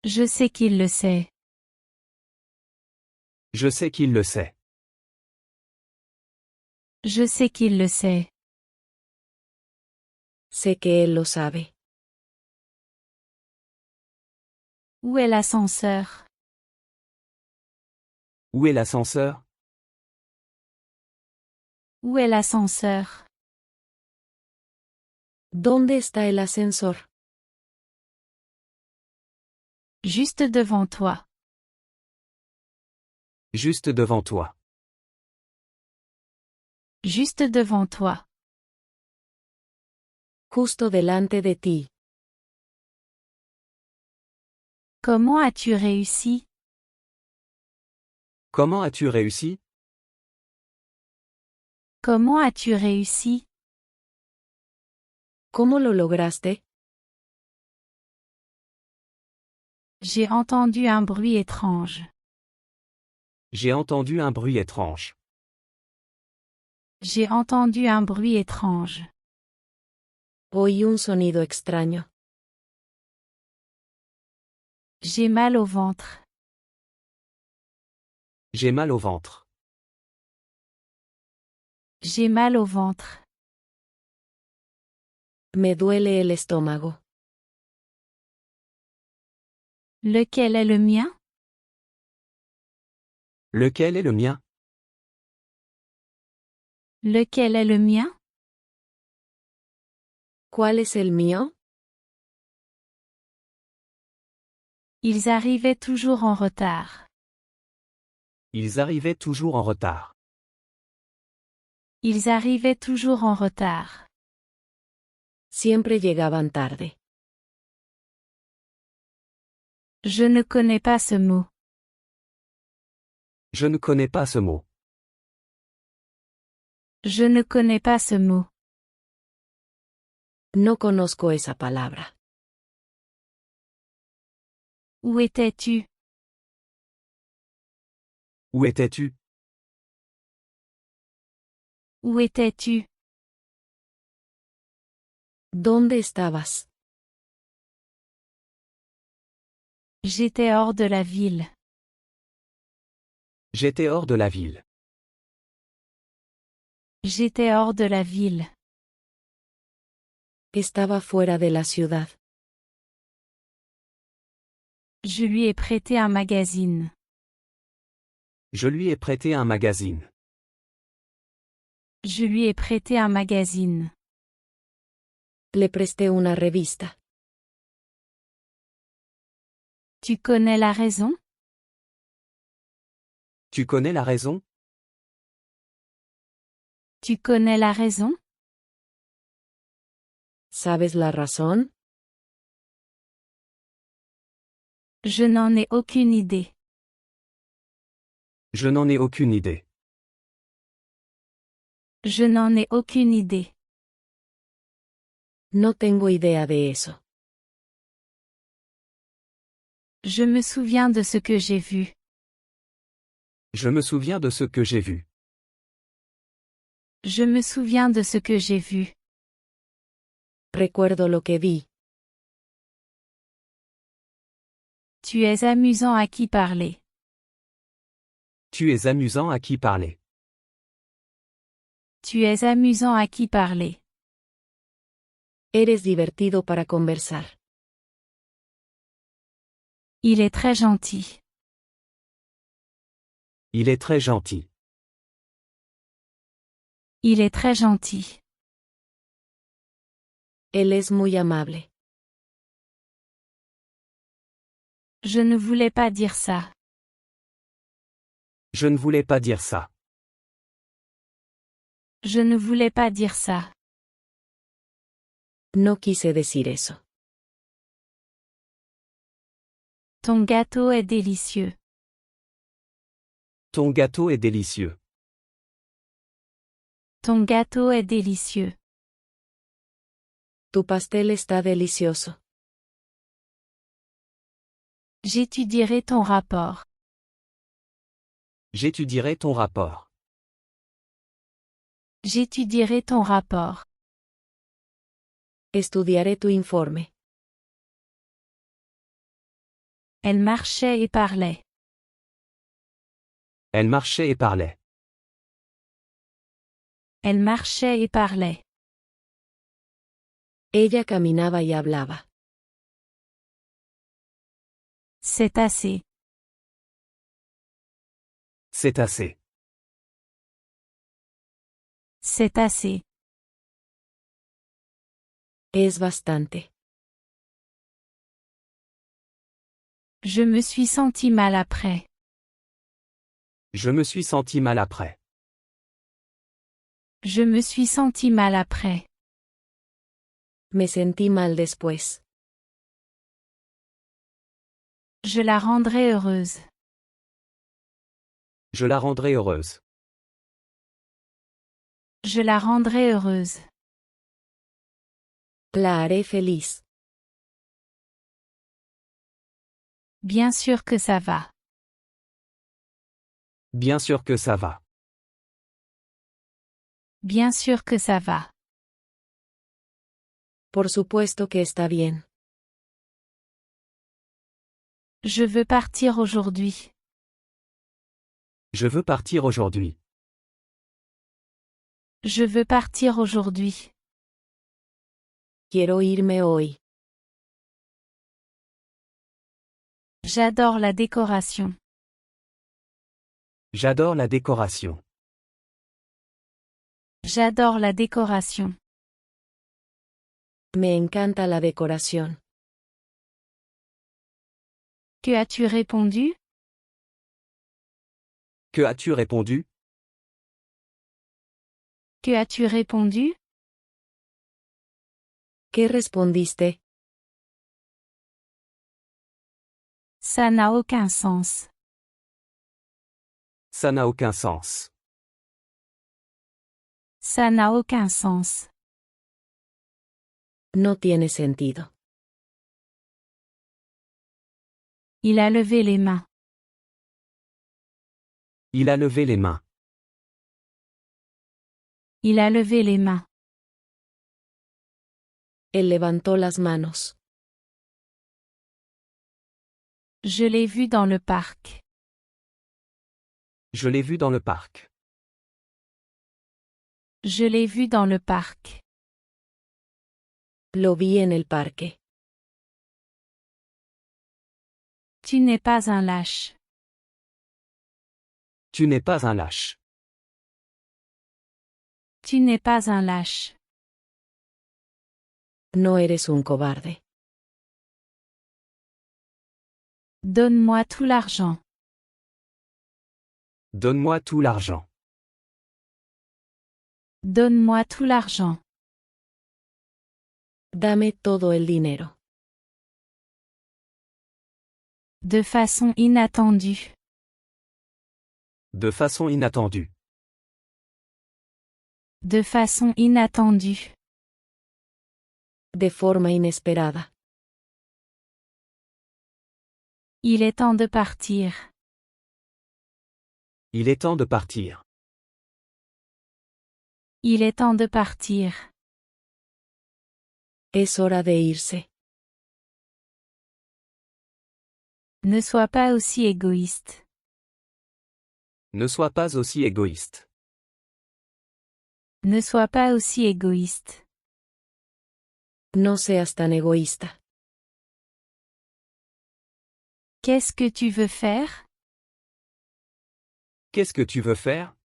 Je sais qu'il le sait. Je sais qu'il le sait. Je sais qu'il le sait. Sé que él lo sabe. Où est l'ascenseur? Où est l'ascenseur? Où est l'ascenseur? ¿Dónde está el ascensor? Juste devant toi. Juste devant toi. Juste devant toi. Justo delante de ti. Comment as-tu réussi? Comment as-tu réussi? Comment as-tu réussi? ¿Cómo lo lograste? J'ai entendu un bruit étrange. J'ai entendu un bruit étrange. J'ai entendu un bruit étrange. Oí un sonido extraño. J'ai mal au ventre. J'ai mal au ventre. J'ai mal au ventre. Me duele el estómago. Lequel est le mien? Lequel est le mien? Lequel est le mien? ¿Cuál es el mío? Ils arrivaient toujours en retard. Ils arrivaient toujours en retard. Ils arrivaient toujours en retard. Siempre llegaban tarde. Je ne connais pas ce mot. Je ne connais pas ce mot. Je ne connais pas ce mot. No conozco esa palabra. Où étais-tu? Où étais-tu? Où étais-tu? ¿Dónde estabas? J'étais hors de la ville. J'étais hors de la ville. J'étais hors de la ville. Estaba fuera de la ciudad. Je lui ai prêté un magazine. Je lui ai prêté un magazine. Je lui ai prêté un magazine. Le presté una revista. Tu connais la raison? Tu connais la raison? Tu connais la raison? ¿Sabes la razón? Je n'en ai aucune idée. Je n'en ai aucune idée. Je n'en ai aucune idée. No tengo idea de eso. Je me souviens de ce que j'ai vu. Je me souviens de ce que j'ai vu. Je me souviens de ce que j'ai vu. Recuerdo lo que vi. Tu es amusant à qui parler. Tu es amusant à qui parler. Tu es amusant à qui parler. Eres divertido para conversar. Il est très gentil. Il est très gentil. Il est très gentil. Él es muy amable. Je ne voulais pas dire ça. Je ne voulais pas dire ça. Je ne voulais pas dire ça. No quise decir eso. Ton gâteau est délicieux. Ton gâteau est délicieux. Ton gâteau est délicieux. Tu pastel está delicioso. J'étudierai ton rapport. J'étudierai ton rapport. J'étudierai ton rapport. Estudiaré tu informe. Elle marchait et parlait. Elle marchait et parlait. Elle marchait et parlait. Ella caminaba y hablaba. C'est assez. C'est assez. C'est assez. Es bastante. Je me suis senti mal après. Je me suis senti mal après. Je me suis senti mal après. Me sentí mal después. Je la rendrai heureuse. Je la rendrai heureuse. Je la rendrai heureuse. La haré feliz. Bien sûr que ça va. Bien sûr que ça va. Bien sûr que ça va. Por supuesto que está bien. Je veux partir aujourd'hui. Je veux partir aujourd'hui. Je veux partir aujourd'hui. Quiero irme hoy. J'adore la décoration. J'adore la décoration. J'adore la décoration. Me encanta la decoración. Que as-tu répondu? Que as-tu répondu? Que as-tu répondu? ¿Qué respondiste? Ça n'a aucun sens. Ça n'a aucun sens. Ça n'a aucun sens. No tiene sentido. Il a levé les mains. Il a levé les mains. Il a levé les mains. Él levantó las manos. Je l'ai vu dans le parc. Je l'ai vu dans le parc. Je l'ai vu dans le parc. Lo vi en el parque. Tu n'es pas un lâche. Tu n'es pas un lâche. Tu n'es pas un lâche. No eres un cobarde. Donne-moi tout l'argent. Donne-moi tout l'argent. Donne-moi tout l'argent. Dame todo el dinero. De façon inattendue. De façon inattendue. De façon inattendue. De forma inesperada. Il est temps de partir. Il est temps de partir. Il est temps de partir. Es hora de irse. Ne sois pas aussi égoïste. Ne sois pas aussi égoïste. Ne sois pas aussi égoïste. No seas tan egoísta. Qu'est-ce que tu veux faire? Qu'est-ce que tu veux faire?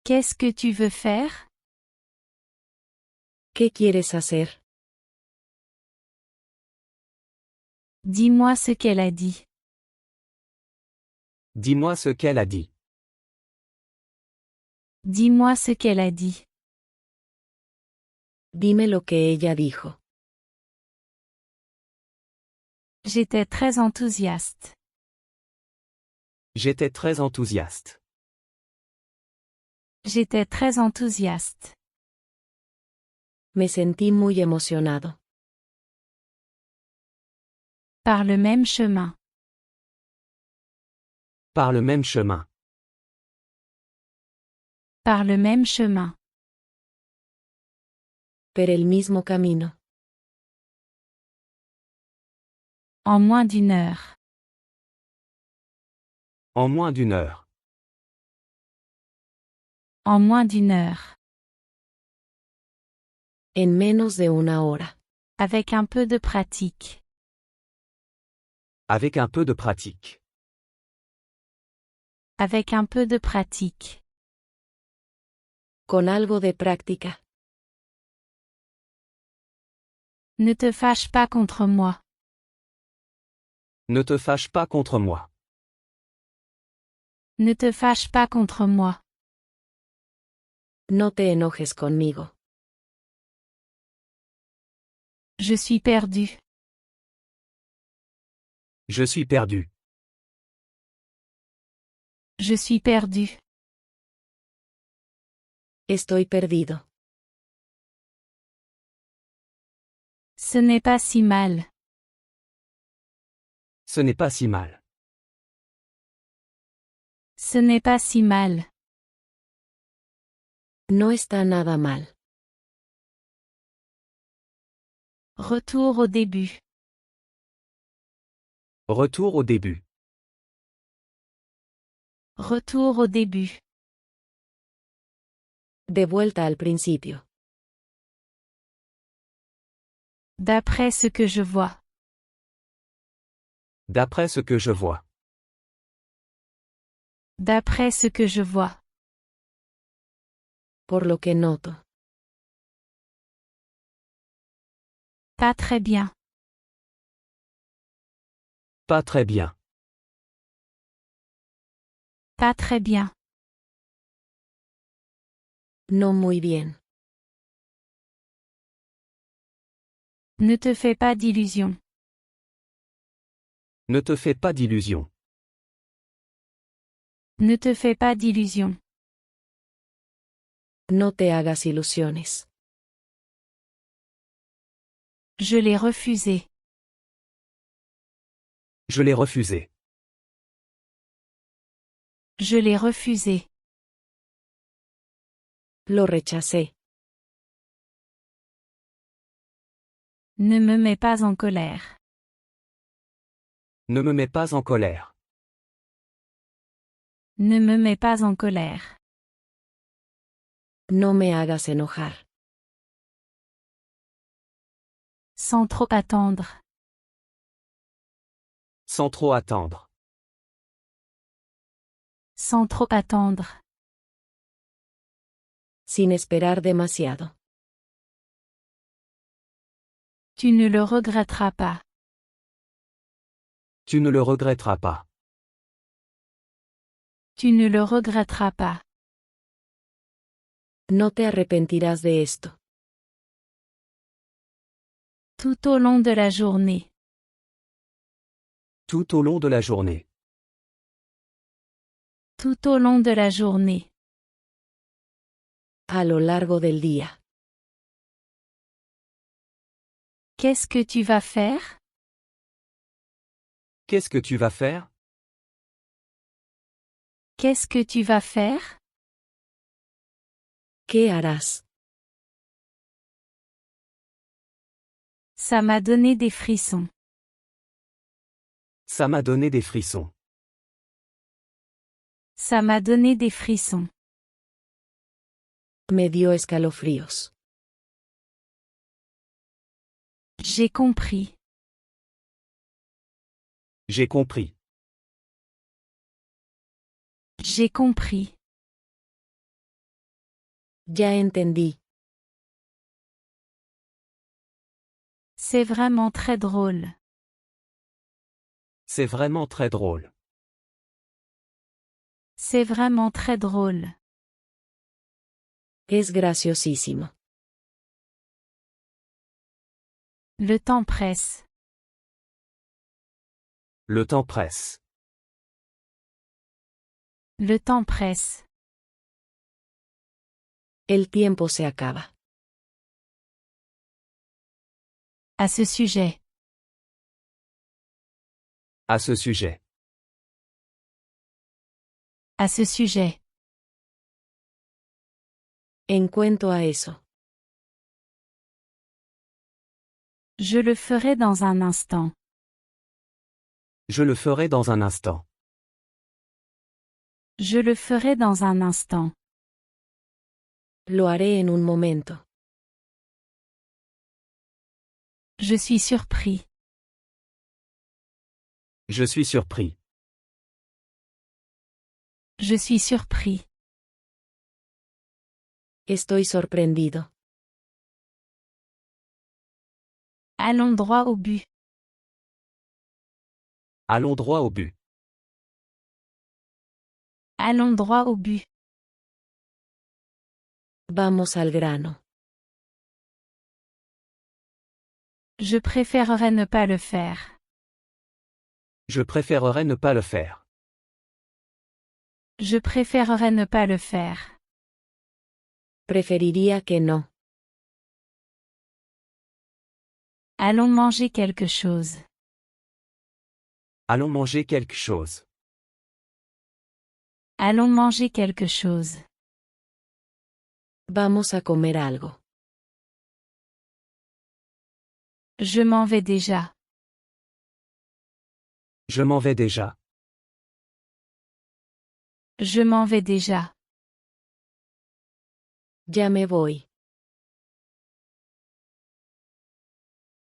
Qu'est-ce que tu veux faire? ¿Qué quieres hacer? Dis-moi ce qu'elle a dit. Dis-moi ce qu'elle a dit. Dis-moi ce qu'elle a dit. Dime lo que ella dijo. J'étais très enthousiaste. J'étais très enthousiaste. J'étais très enthousiaste. Me sentí muy emocionado. Par le même chemin. Par le même chemin. Par le même chemin. Per el mismo camino. En moins d'une heure. En moins d'une heure. En moins d'une heure. En menos de una hora. Avec un peu de pratique. Avec un peu de pratique. Avec un peu de pratique. Con algo de práctica. Ne te fâche pas contre moi. Ne te fâche pas contre moi. Ne te fâche pas contre moi. No te enojes conmigo. Je suis perdu. Je suis perdu. Je suis perdu. Estoy perdido. Ce n'est pas si mal. Ce n'est pas si mal. Ce n'est pas si mal. No está nada mal. Retour au début. Retour au début. Retour au début. De vuelta al principio. D'après ce que je vois. D'après ce que je vois. D'après ce que je vois. Por lo que noto. Pas très bien. Pas très bien. Pas très bien. No muy bien. Ne te fais pas d'illusions. Ne te fais pas d'illusions. Ne te fais pas d'illusions. No te hagas ilusiones. Je l'ai refusé. Je l'ai refusé. Je l'ai refusé. Lo rechacé. Ne me mets pas en colère. Ne me mets pas en colère. Ne me mets pas en colère. No me hagas enojar. Sans trop attendre. Sans trop attendre. Sans trop attendre. Sin esperar demasiado. Tu ne le regretteras pas. Tu ne le regretteras pas. Tu ne le regretteras pas. No te arrepentirás de esto. Tout au long de la journée. Tout au long de la journée. Tout au long de la journée. A lo largo del día. Qu'est-ce que tu vas faire? Qu'est-ce que tu vas faire? Qu'est-ce que tu vas faire? ¿Qué harás? Ça m'a donné des frissons. Ça m'a donné des frissons. Ça m'a donné des frissons. Me dio escalofríos. J'ai compris. J'ai compris. J'ai compris. Ya entendí. C'est vraiment très drôle. C'est vraiment très drôle. C'est vraiment très drôle. Es graciosísimo. Le temps presse. Le temps presse. Le temps presse. El tiempo se acaba. À ce sujet. À ce sujet. À ce sujet. En cuanto a eso. Je le ferai dans un instant. Je le ferai dans un instant. Je le ferai dans un instant. Lo haré en un momento. Je suis surpris. Je suis surpris. Je suis surpris. Estoy sorprendido. Allons droit au but. Allons droit au but. Allons droit au but. Vamos al grano. Je préférerais ne pas le faire. Je préférerais ne pas le faire. Je préférerais ne pas le faire. Preferiría que no. Allons manger quelque chose. Allons manger quelque chose. Allons manger quelque chose. Vamos a comer algo. Je m'en vais déjà. Je m'en vais déjà. Je m'en vais déjà. Ya me voy.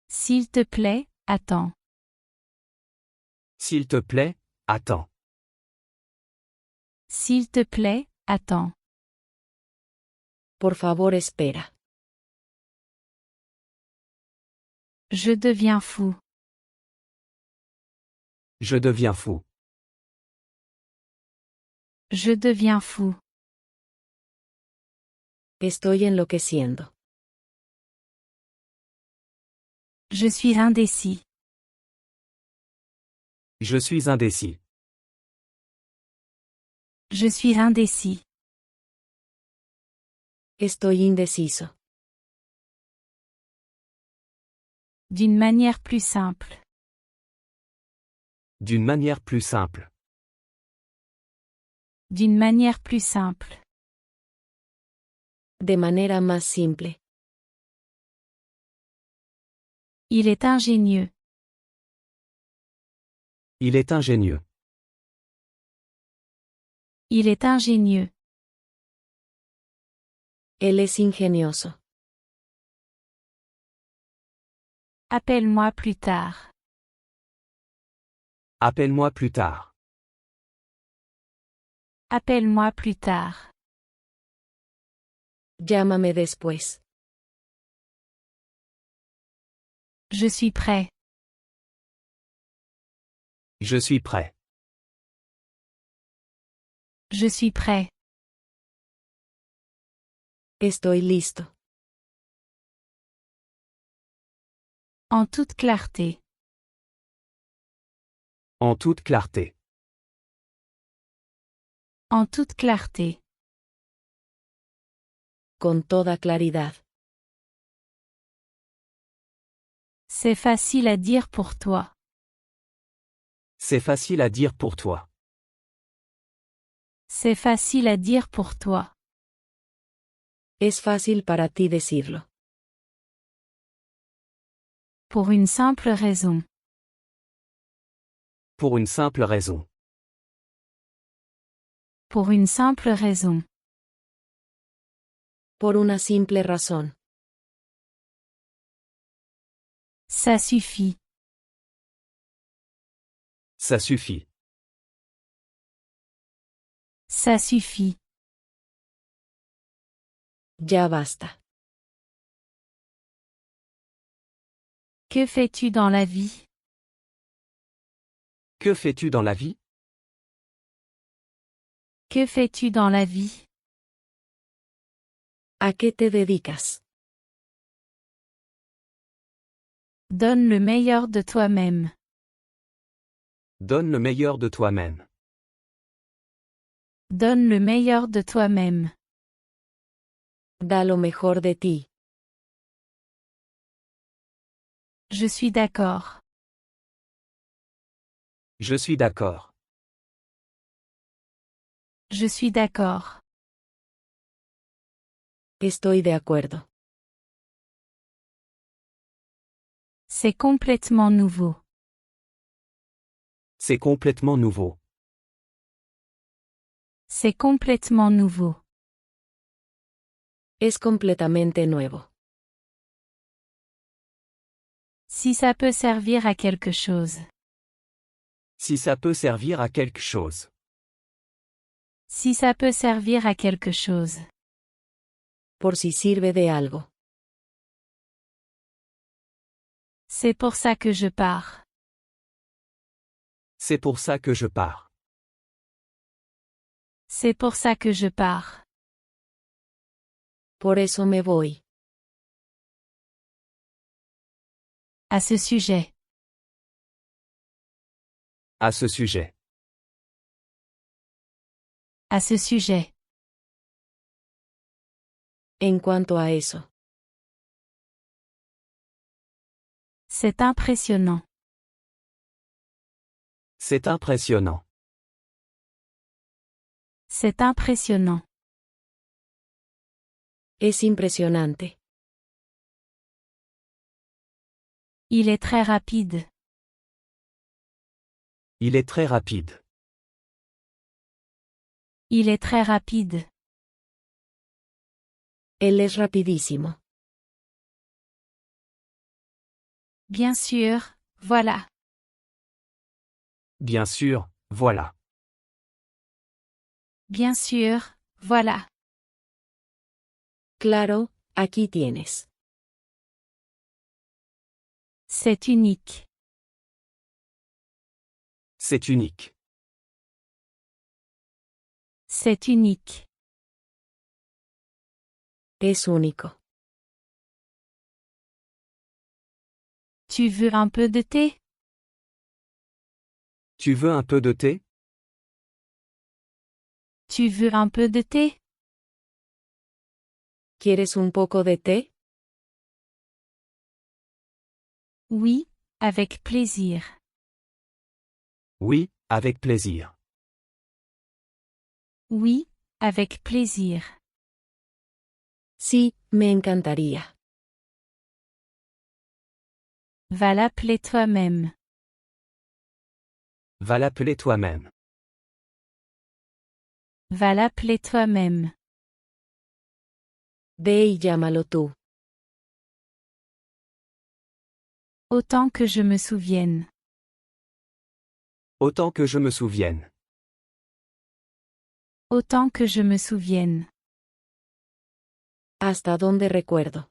S'il te plaît, attends. S'il te plaît, attends. S'il te plaît, attends. Por favor, espera. Je deviens fou. Je deviens fou. Je deviens fou. Estoy enloqueciendo. Je suis indécis. Je suis indécis. Je suis indécis. Estoy indeciso. D'une manière plus simple. D'une manière plus simple. D'une manière plus simple. De manera más simple. Il est ingénieux. Il est ingénieux. Il est ingénieux. Él es ingenioso. Appelle-moi plus tard. Appelle-moi plus tard. Appelle-moi plus tard. Llámame después. Je suis prêt. Je suis prêt. Je suis prêt. Estoy listo. En toute clarté. En toute clarté. En toute clarté. Con toda claridad. C'est facile à dire pour toi. C'est facile à dire pour toi. C'est facile à dire pour toi. Es fácil para ti decirlo. Pour une simple raison. Pour une simple raison. Pour une simple raison. Por una simple razón. Ça suffit. Ça suffit. Ça suffit. Ya basta. Que fais-tu dans la vie? Que fais-tu dans la vie? Que fais-tu dans la vie? ¿A qué te dedicas? Donne le meilleur de toi-même. Donne le meilleur de toi-même. Donne le meilleur de toi-même. Da lo mejor de ti. Je suis d'accord. Je suis d'accord. Je suis d'accord. Estoy de acuerdo. C'est complètement nouveau. C'est complètement nouveau. C'est complètement nouveau. Es completamente nuevo. Si ça peut servir à quelque chose. Si ça peut servir à quelque chose. Si ça peut servir à quelque chose. Por si sirve de algo. C'est pour ça que je pars. C'est pour ça que je pars. C'est pour ça que je pars. Por eso me voy. À ce sujet. À ce sujet. À ce sujet. En cuanto a eso. C'est impressionnant. C'est impressionnant. C'est impressionnant. Es impresionante. Il est très rapide. Il est très rapide. Il est très rapide. Él es rapidísimo. Bien sûr, voilà. Bien sûr, voilà. Bien sûr, voilà. Claro, aquí tienes. C'est unique. C'est unique. C'est unique. Es único. Tu veux un peu de thé? Tu veux un peu de thé? Tu veux un peu de thé? ¿Quieres un poco de té? Oui, avec plaisir. Oui, avec plaisir. Oui, avec plaisir. Sí, me encantaría. Va l'appeler toi-même. Va l'appeler toi-même. Va l'appeler toi-même. Ve y llámalo tú. Autant que je me souvienne. Autant que je me souvienne. Autant que je me souvienne. Hasta donde recuerdo.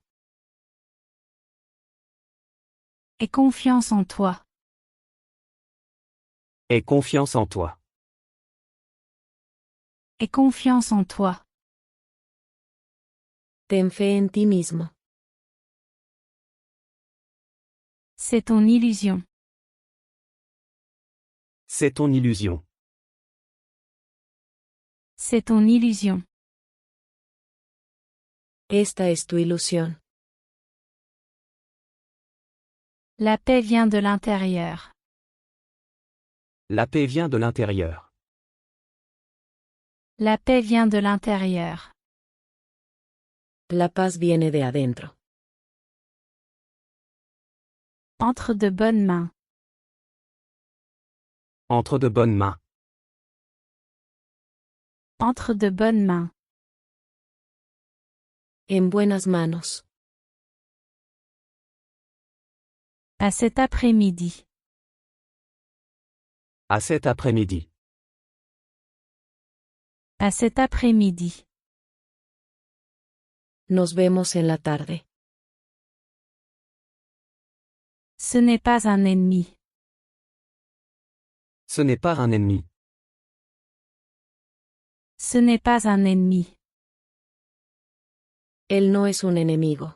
Aie confiance en toi. Aie confiance en toi. Aie confiance en toi. Ten fe en ti mismo. C'est ton illusion. C'est ton illusion. C'est ton illusion. Esta es tu ilusión. La paix vient de l'intérieur. La paix vient de l'intérieur. La paix vient de l'intérieur. La paz viene de adentro. Entre de bonnes mains. Entre de bonnes mains. Entre de bonnes mains. En buenas manos. À cet après-midi. À cet après-midi. À cet après-midi. Nos vemos en la tarde. Ce n'est pas un ennemi. Ce n'est pas un ennemi. Ce n'est pas un ennemi. Él no es un enemigo.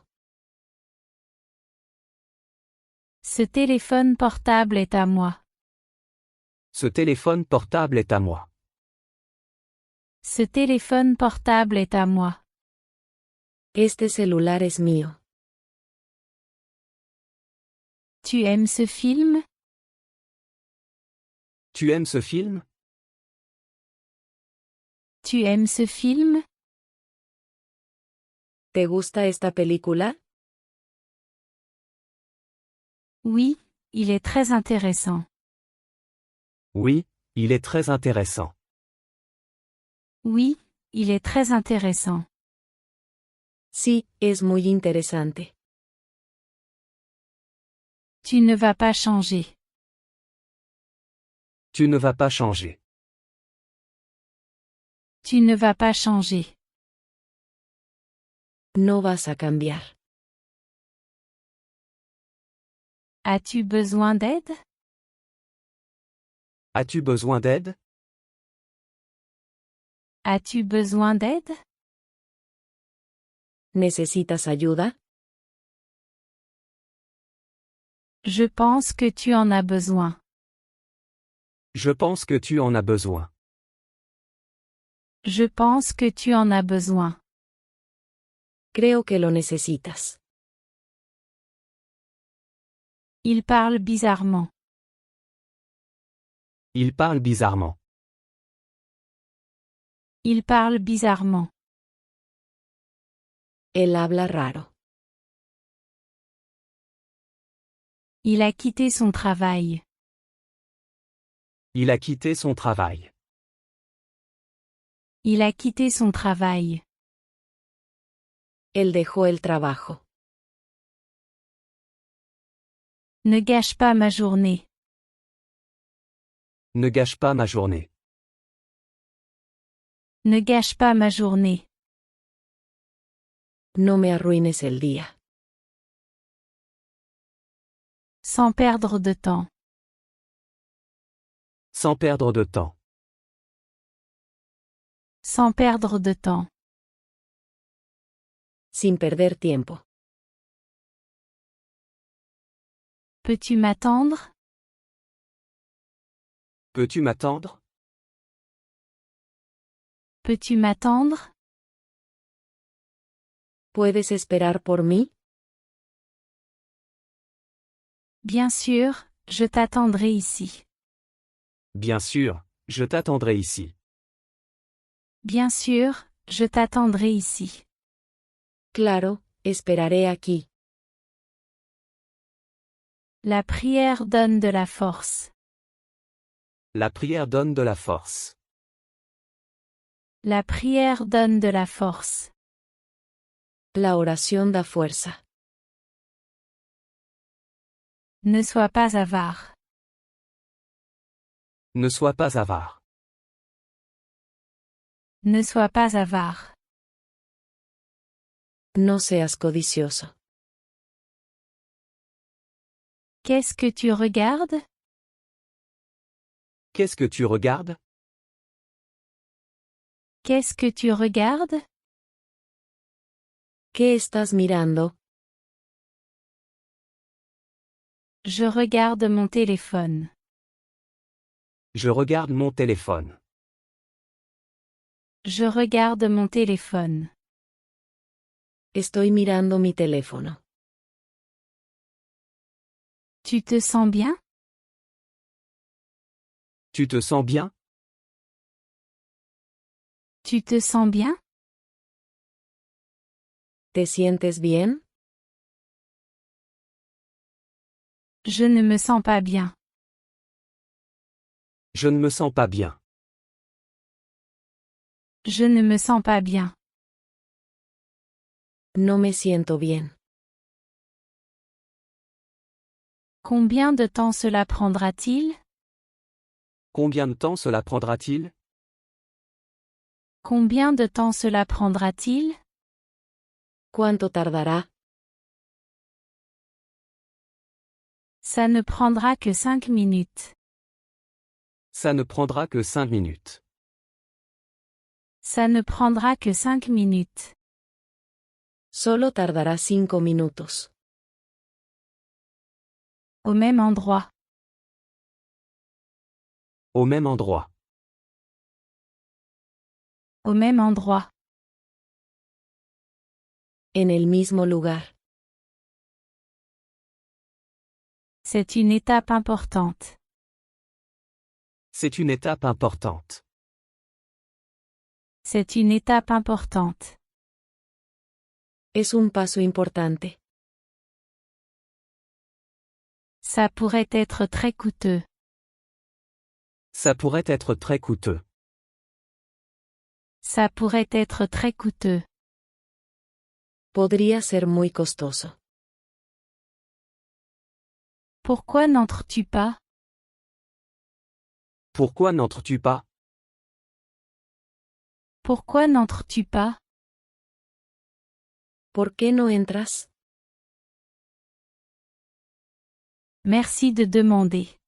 Ce téléphone portable est à moi. Ce téléphone portable est à moi. Ce téléphone portable est à moi. Este celular es mío. Tu aimes ce film? Tu aimes ce film? Tu aimes ce film? ¿Te gusta esta película? Oui, il est très intéressant. Oui, il est très intéressant. Oui, il est très intéressant. Sí, es muy interesante. Tu ne vas pas changer. Tu ne vas pas changer. Tu ne vas pas changer. No vas a cambiar. As-tu besoin d'aide? As-tu besoin d'aide? As-tu besoin d'aide? ¿Necesitas ayuda? Je pense que tu en as besoin. Je pense que tu en as besoin. Je pense que tu en as besoin. Creo que lo necesitas. Il parle bizarrement. Il parle bizarrement. Il parle bizarrement. Él habla raro. Il a quitté son travail. Il a quitté son travail. Il a quitté son travail. Él dejó el trabajo. Ne gâche pas ma journée. Ne gâche pas ma journée. Ne gâche pas ma journée. No me arruines el día. Sans perdre de temps. Sans perdre de temps. Sans perdre de temps. Sin perder tiempo. Peux-tu m'attendre? Peux-tu m'attendre? Peux-tu m'attendre? ¿Puedes esperar por mí? Bien sûr, je t'attendrai ici. Bien sûr, je t'attendrai ici. Bien sûr, je t'attendrai ici. Claro, esperaré aquí. La prière donne de la force. La prière donne de la force. La prière donne de la force. La oración da fuerza. Ne sois pas avare. Ne sois pas avare. Ne sois pas avare. No seas codicioso. Qu'est-ce que tu regardes? Qu'est-ce que tu regardes? Qu'est-ce que tu regardes? ¿Qué estás mirando? Je regarde mon téléphone. Je regarde mon téléphone. Je regarde mon téléphone. Estoy mirando mi teléfono. Tu te sens bien? Tu te sens bien? Tu te sens bien? ¿Te sientes bien? Je ne me sens pas bien. Je ne me sens pas bien. Je ne me sens pas bien. No me siento bien. Combien de temps cela prendra-t-il? Combien de temps cela prendra-t-il? Combien de temps cela prendra-t-il? ¿Cuánto tardará? Ça ne prendra que 5 minutes. Ça ne prendra que 5 minutes. Ça ne prendra que 5 minutes. Solo tardará 5 minutos. Au même endroit. Au même endroit. Au même endroit. En el mismo lugar. C'est une étape importante. C'est une étape importante. C'est une étape importante. Es un paso importante. Ça pourrait être très coûteux. Ça pourrait être très coûteux. Ça pourrait être très coûteux. Podría ser muy costoso. Pourquoi n'entres-tu pas? Pourquoi n'entres-tu pas? Pourquoi n'entres-tu pas? ¿Por qué no entras? Merci de demander.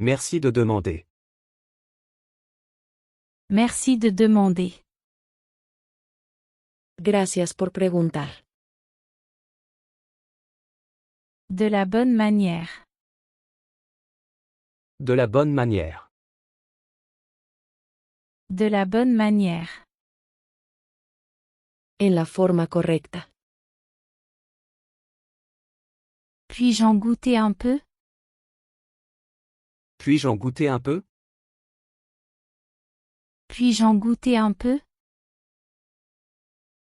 Merci de demander. Merci de demander. Gracias por preguntar. De la bonne manière. De la bonne manière. De la bonne manière. En la forma correcta. Puis-je en goûter un peu? Puis-je en goûter un peu? Puis-je en goûter un peu?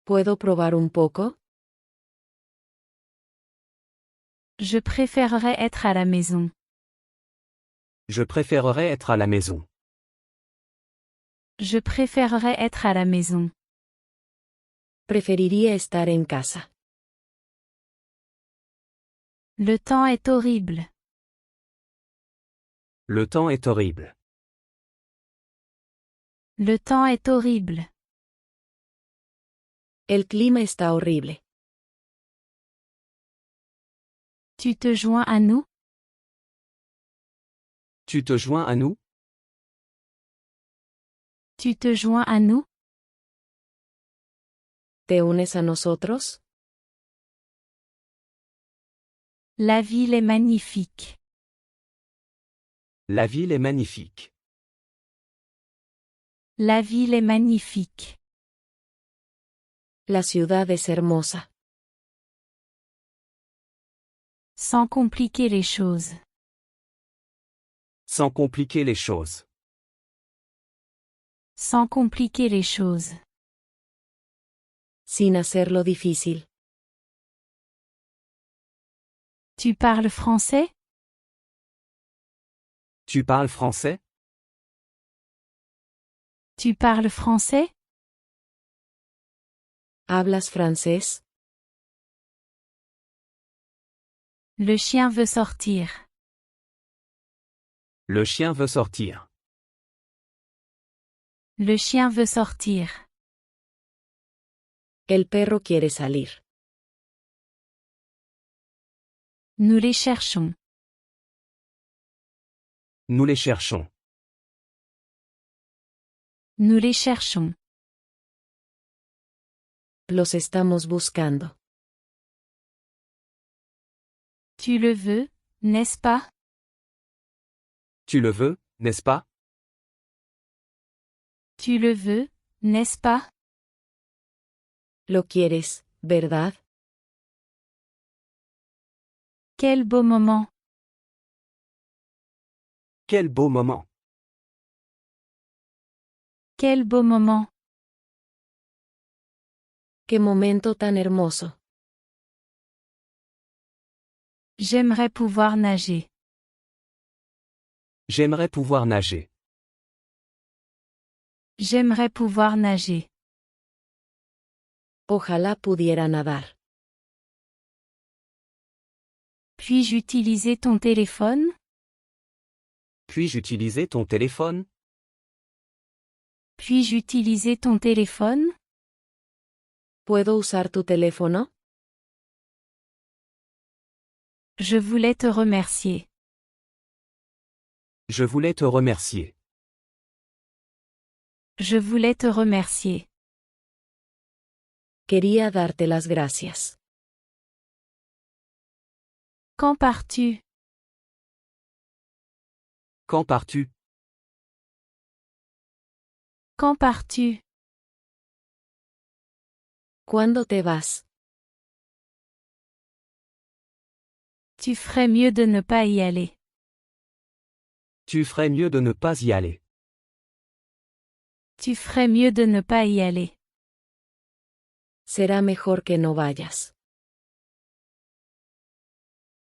¿Puedo probar un poco? Je préférerais être à la maison. Je préférerais être à la maison. Je préférerais être à la maison. Preferiría estar en casa. Le temps est horrible. Le temps est horrible. Le temps est horrible. El clima está horrible. Tu te joins à nous? Tu te joins à nous? Tu te joins à nous? ¿Te unes a nosotros? La ville est magnifique. La ville est magnifique. La ville est magnifique. La ciudad es hermosa. Sans compliquer les choses. Sans compliquer les choses. Sans compliquer les choses. Sin hacerlo difícil. Tu parles français? Tu parles français? Tu parles français? ¿Hablas francés? Le chien veut sortir. Le chien veut sortir. Le chien veut sortir. El perro quiere salir. Nous les cherchons. Nous les cherchons. Nous les cherchons. Los estamos buscando. Tu le veux, n'est-ce pas? Tu le veux, n'est-ce pas? Tu le veux, n'est-ce pas? Lo quieres, ¿verdad? Quel beau moment. Quel beau moment. Quel beau moment. Qué momento tan hermoso. J'aimerais pouvoir nager. J'aimerais pouvoir nager. J'aimerais pouvoir nager. Ojalá pudiera nadar. Puis-je utiliser ton téléphone? Puis-je utiliser ton téléphone? Puis-je utiliser ton téléphone? ¿Puedo usar tu teléfono? Je voulais te remercier. Je voulais te remercier. Je voulais te remercier. Quería darte las gracias. Quand pars-tu? Quand pars-tu? Quand pars-tu? ¿Cuándo te vas? Tu ferais mieux de ne pas y aller. Tu ferais mieux de ne pas y aller. Tu ferais mieux de ne pas y aller. Será mejor que no vayas.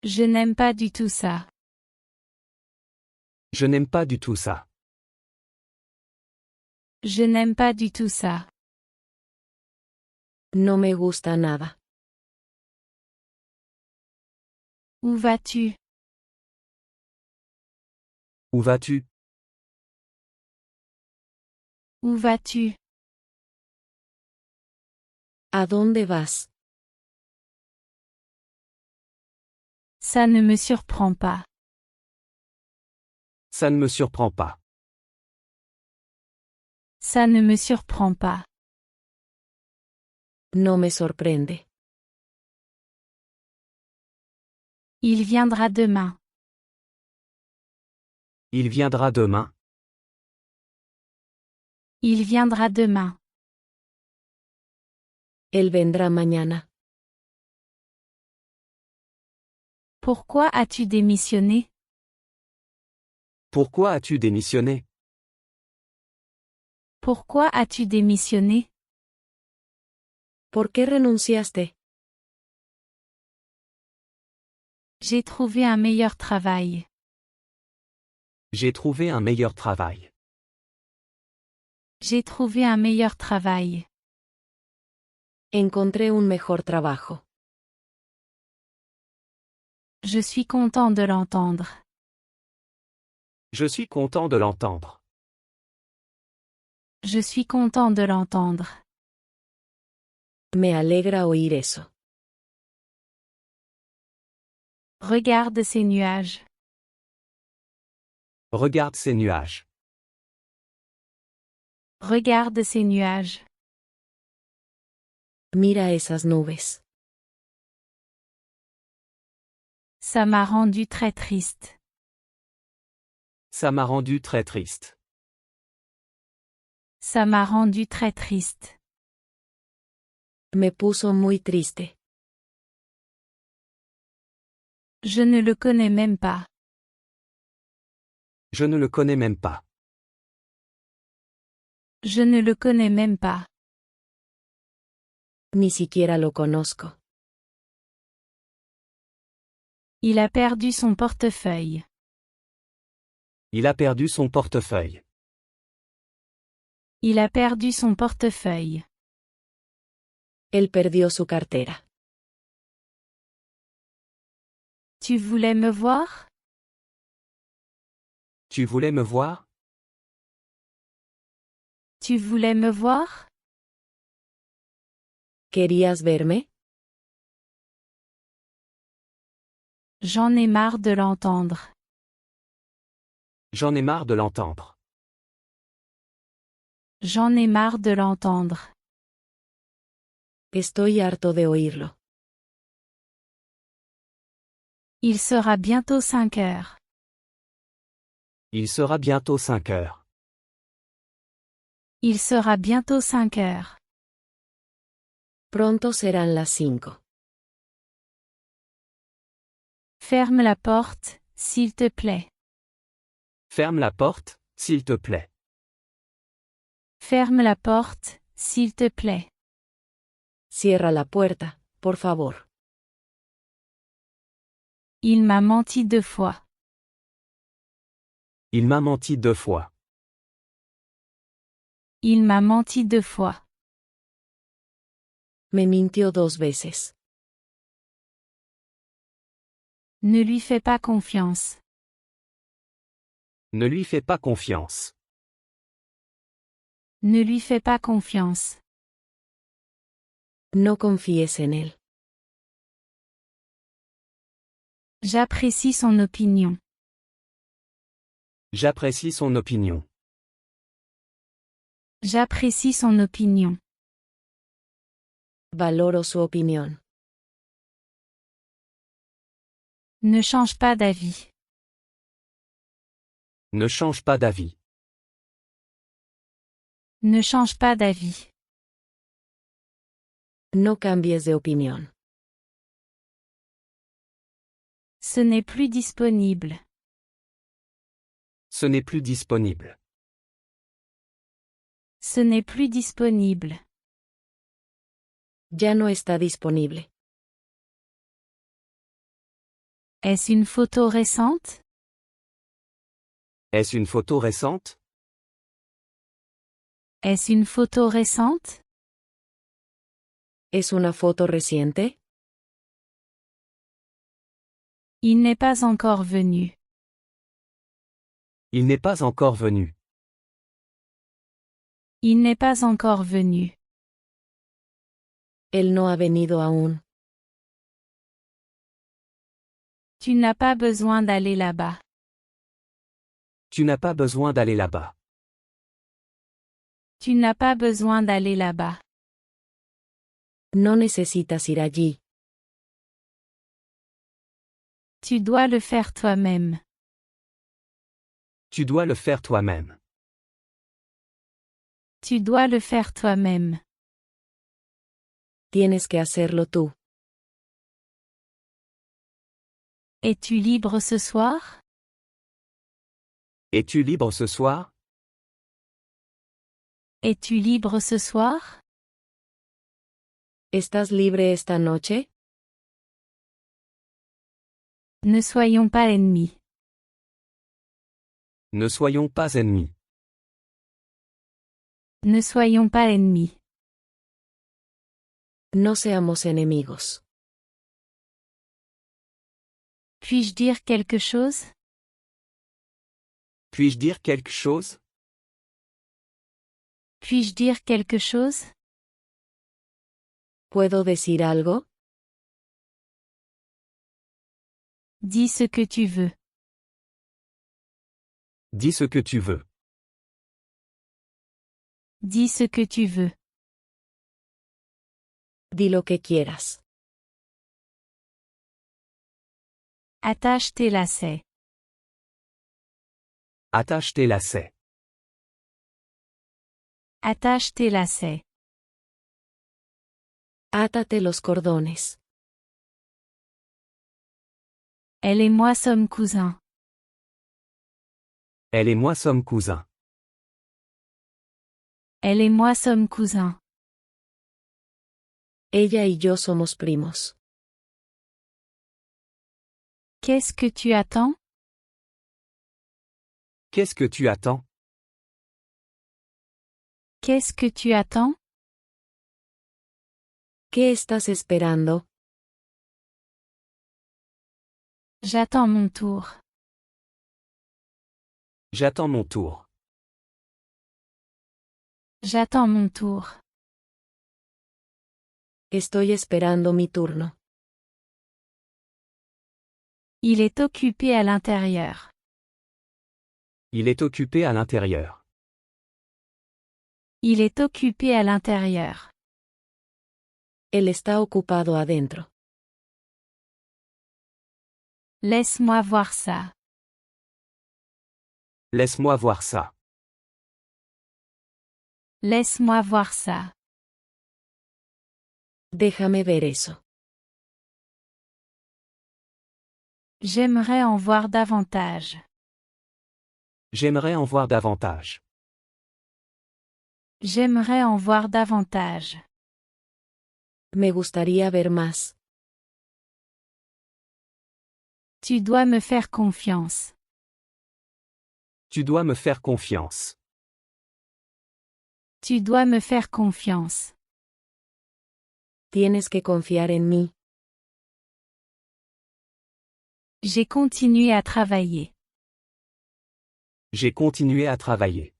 Je n'aime pas du tout ça. Je n'aime pas du tout ça. Je n'aime pas du tout ça. No me gusta nada. Où vas-tu? Où vas-tu? Où vas-tu? ¿A dónde vas? Ça ne me surprend pas. Ça ne me surprend pas. Ça ne me surprend pas. No me sorprende. Il viendra demain. Il viendra demain. Il viendra demain. Él vendrá mañana. Pourquoi as-tu démissionné? Pourquoi as-tu démissionné? Pourquoi as-tu démissionné? ¿Por qué renunciaste? J'ai trouvé un meilleur travail. J'ai trouvé un meilleur travail. J'ai trouvé un meilleur travail. Encontré un mejor trabajo. Je suis content de l'entendre. Je suis content de l'entendre. Je suis content de l'entendre. Me alegra oír eso. Regarde ces nuages. Regarde ces nuages. Regarde ces nuages. Mira esas nubes. Ça m'a rendu très triste. Ça m'a rendu très triste. Ça m'a rendu très triste. Me puso muy triste. Je ne le connais même pas. Je ne le connais même pas. Je ne le connais même pas. Ni siquiera lo conozco. Il a perdu son portefeuille. Il a perdu son portefeuille. Il a perdu son portefeuille. Él perdió su cartera. Tu voulais me voir? Tu voulais me voir? Tu voulais me voir? ¿Querías verme? J'en ai marre de l'entendre. J'en ai marre de l'entendre. J'en ai marre de l'entendre. Estoy harto de oírlo. Il sera bientôt 5 heures. Il sera bientôt 5 heures. Il sera bientôt 5 heures. Pronto serán las 5. Ferme la porte, s'il te plaît. Ferme la porte, s'il te plaît. Ferme la porte, s'il te plaît. Cierra la puerta, por favor. Il m'a menti 2 fois. Il m'a menti 2 fois. Il m'a menti 2 fois. Me mintió 2 veces. Ne lui fais pas confiance. Ne lui fais pas confiance. Ne lui fais pas confiance. No confíes en él. J'apprécie son opinion. J'apprécie son opinion. J'apprécie son opinion. Valoro su opinión. Ne change pas d'avis. Ne change pas d'avis. Ne change pas d'avis. No cambies de opinión. Ce n'est plus disponible. Ce n'est plus disponible. Ce n'est plus disponible. Ya no está disponible. Est-ce une photo récente? Est-ce une photo récente? Est-ce une photo récente? ¿Es una foto reciente? Il n'est pas encore venu. Il n'est pas encore venu. Il n'est pas encore venu. Él no ha venido aún. Tu n'as pas besoin d'aller là-bas. Tu n'as pas besoin d'aller là-bas. Tu n'as pas besoin d'aller là-bas. No necesitas ir allí. Tu dois le faire toi-même. Tu dois le faire toi-même. Tu dois le faire toi-même. Tienes que hacerlo tú. Es-tu libre ce soir? Es-tu libre ce soir? Es-tu libre ce soir? ¿Estás libre esta noche? Ne soyons pas ennemis. Ne soyons pas ennemis. Ne soyons pas ennemis. No seamos enemigos. Puis-je dire quelque chose? Puis-je dire quelque chose? Puis-je dire quelque chose? ¿Puedo decir algo? Dis ce que tu veux. Dis ce que tu veux. Dis ce que tu veux. Di lo que quieras. Attache tes lacets. Attache tes lacets. Attache tes lacets. Átate los cordones. Elle et moi sommes cousins. Elle et moi sommes cousins. Elle et moi sommes cousins. Ella y yo somos primos. Qu'est-ce que tu attends? Qu'est-ce que tu attends? Qu'est-ce que tu attends? ¿Qué estás esperando? J'attends mon tour. J'attends mon tour. J'attends mon tour. Estoy esperando mi turno. Il est occupé à l'intérieur. Il est occupé à l'intérieur. Il est occupé à l'intérieur. Él está ocupado adentro. Laisse-moi voir ça. Laisse-moi voir ça. Laisse-moi voir ça. Déjame ver eso. J'aimerais en voir davantage. J'aimerais en voir davantage. J'aimerais en voir davantage. Me gustaría ver más. Tu dois me faire confiance. Tu dois me faire confiance. Tu dois me faire confiance. Tienes que confiar en mí. J'ai continué à travailler. J'ai continué à travailler.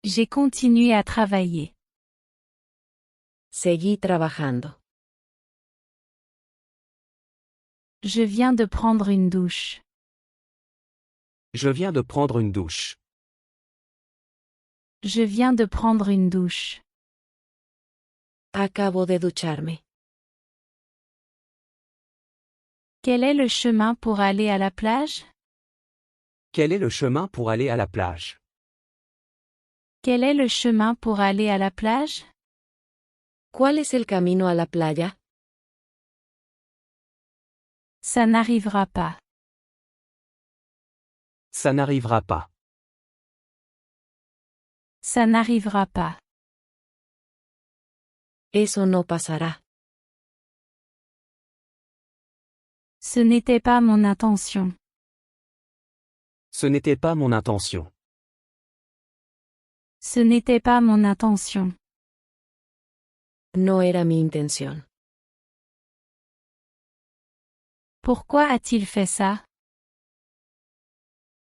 J'ai continué à travailler. Seguí trabajando. Je viens de prendre une douche. Je viens de prendre une douche. Je viens de prendre une douche. Acabo de ducharme. Quel est le chemin pour aller à la plage? Quel est le chemin pour aller à la plage? Quel est le chemin pour aller à la plage? ¿Cuál es el camino a la playa? Ça n'arrivera pas. Ça n'arrivera pas. Ça n'arrivera pas. Eso no pasará. Ce n'était pas mon intention. Ce n'était pas mon intention. Ce n'était pas mon intention. No era mi intención. Pourquoi a-t-il fait ça?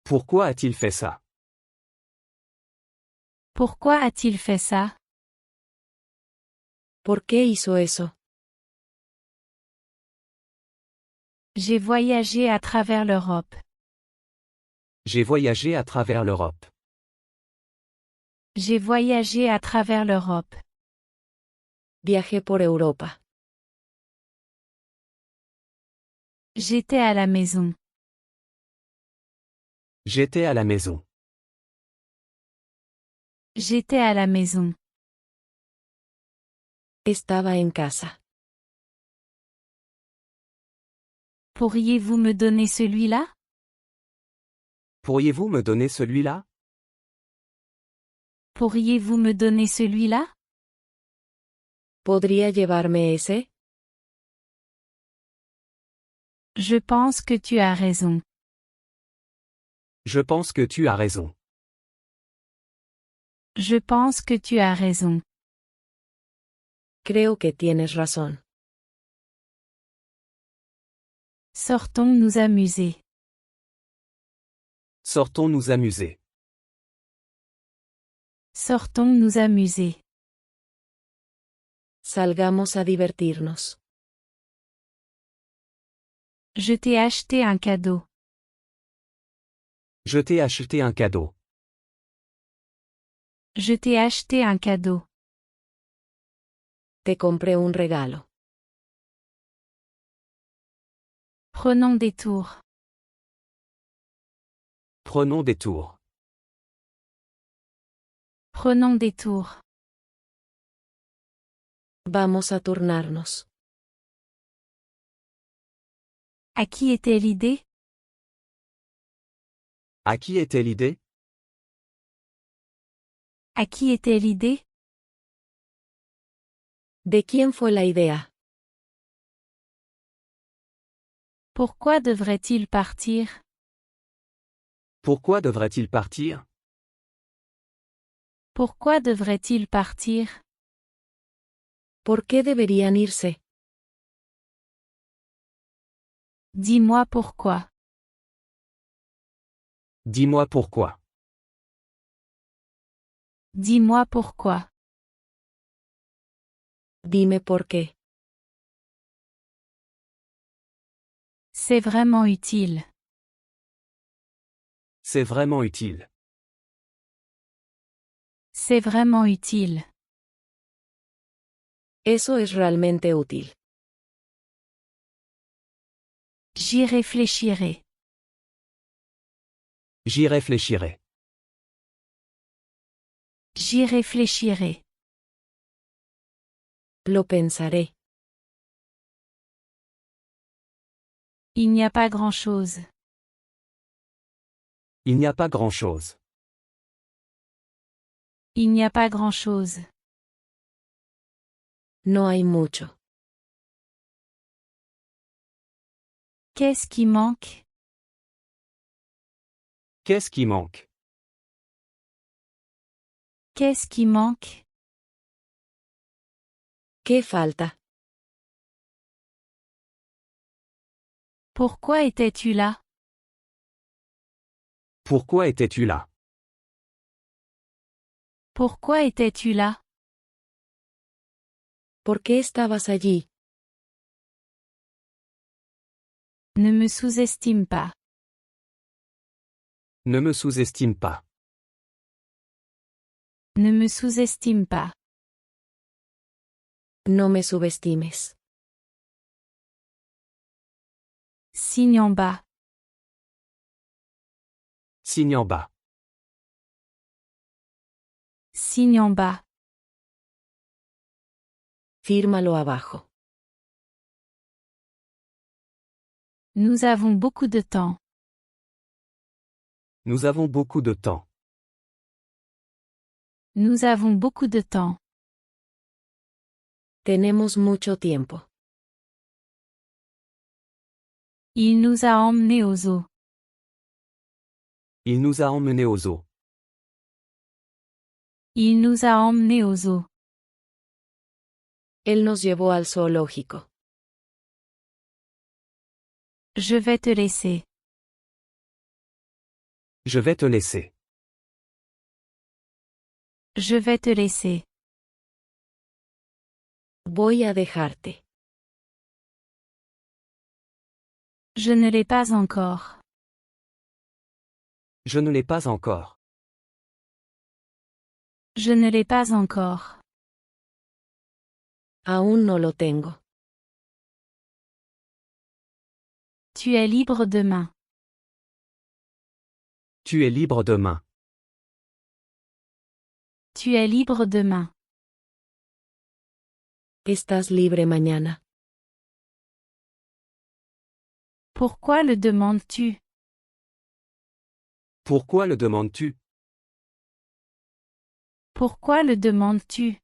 Pourquoi a-t-il fait ça? Pourquoi a-t-il fait ça? ¿Por qué hizo eso? J'ai voyagé à travers l'Europe. J'ai voyagé à travers l'Europe. J'ai voyagé à travers l'Europe. Viajé por Europa. J'étais à la maison. J'étais à la maison. J'étais à la maison. Estaba en casa. Pourriez-vous me donner celui-là? Pourriez-vous me donner celui-là? Pourriez-vous me donner celui-là? ¿Podría llevarme ese? Je pense que tu as raison. Je pense que tu as raison. Je pense que tu as raison. Creo que tienes razón. Sortons nous amuser. Sortons nous amuser. Sortons nous amuser. Salgamos a divertirnos. Je t'ai acheté un cadeau. Je t'ai acheté un cadeau. Je t'ai acheté un cadeau. Te compré un regalo. Prenons des tours. Prenons des tours. Prenons des tours. Vamos a turnarnos. À qui était l'idée? À qui était l'idée? À qui était l'idée? ¿De quién fue la idea? Pourquoi devrait-il partir? Pourquoi devrait-il partir? Pourquoi devrait-il partir? ¿Por qué deberían irse? Dis-moi pourquoi. Dis-moi pourquoi. Dis-moi pourquoi. Dime por qué. C'est vraiment utile. C'est vraiment utile. C'est vraiment utile. Eso es realmente útil. J'y réfléchirai. J'y réfléchirai. J'y réfléchirai. Lo pensaré. Il n'y a pas grand-chose. Il n'y a pas grand-chose. Il n'y a pas grand-chose. No hay mucho. Qu'est-ce qui manque? Qu'est-ce qui manque? Qu'est-ce qui manque? ¿Qué falta? Pourquoi étais-tu là? Pourquoi étais-tu là? Pourquoi étais-tu là? ¿Por qué estabas allí? Ne me sous-estime pas. Ne me sous-estime pas. Ne me sous-estime pas. No me subestimes. Signe en bas. Signe en bas. Signe en bas. Fírmalo abajo. Nous avons beaucoup de temps. Nous avons beaucoup de temps. Nous avons beaucoup de temps. Tenemos mucho tiempo. Il nous a emmenés aux eaux. Il nous a emmenés aux eaux. Il nous a emmenés aux eaux. Él nos llevó al zoológico. Je vais te laisser. Je vais te laisser. Je vais te laisser. Voy a dejarte. Je ne l'ai pas encore. Je ne l'ai pas encore. Je ne l'ai pas encore. Aún no lo tengo. Tu es libre demain. Tu es libre demain. Tu es libre demain. Estás libre mañana. Pourquoi le demandes-tu? Pourquoi le demandes-tu? Pourquoi le demandes-tu?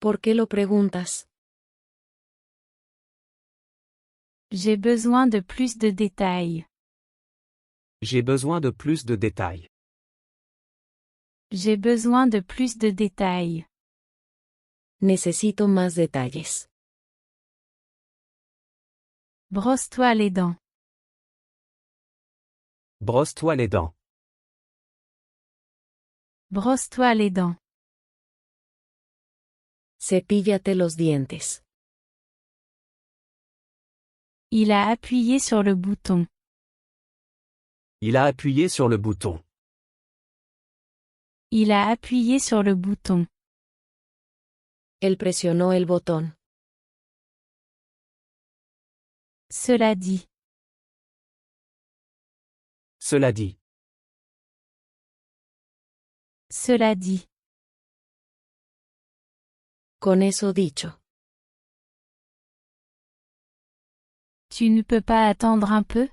¿Por qué lo preguntas? J'ai besoin de plus de détails. J'ai besoin de plus de détails. J'ai besoin de plus de détails. Necesito más detalles. Brosse-toi les dents. Brosse-toi les dents. Brosse-toi les dents. Cepíllate los dientes. Il a appuyé sur le bouton. Il a appuyé sur le bouton. Il a appuyé sur le bouton. Él presionó el botón. Cela dit. Cela dit. Cela dit. Con eso dicho. Tu ne peux pas attendre un peu?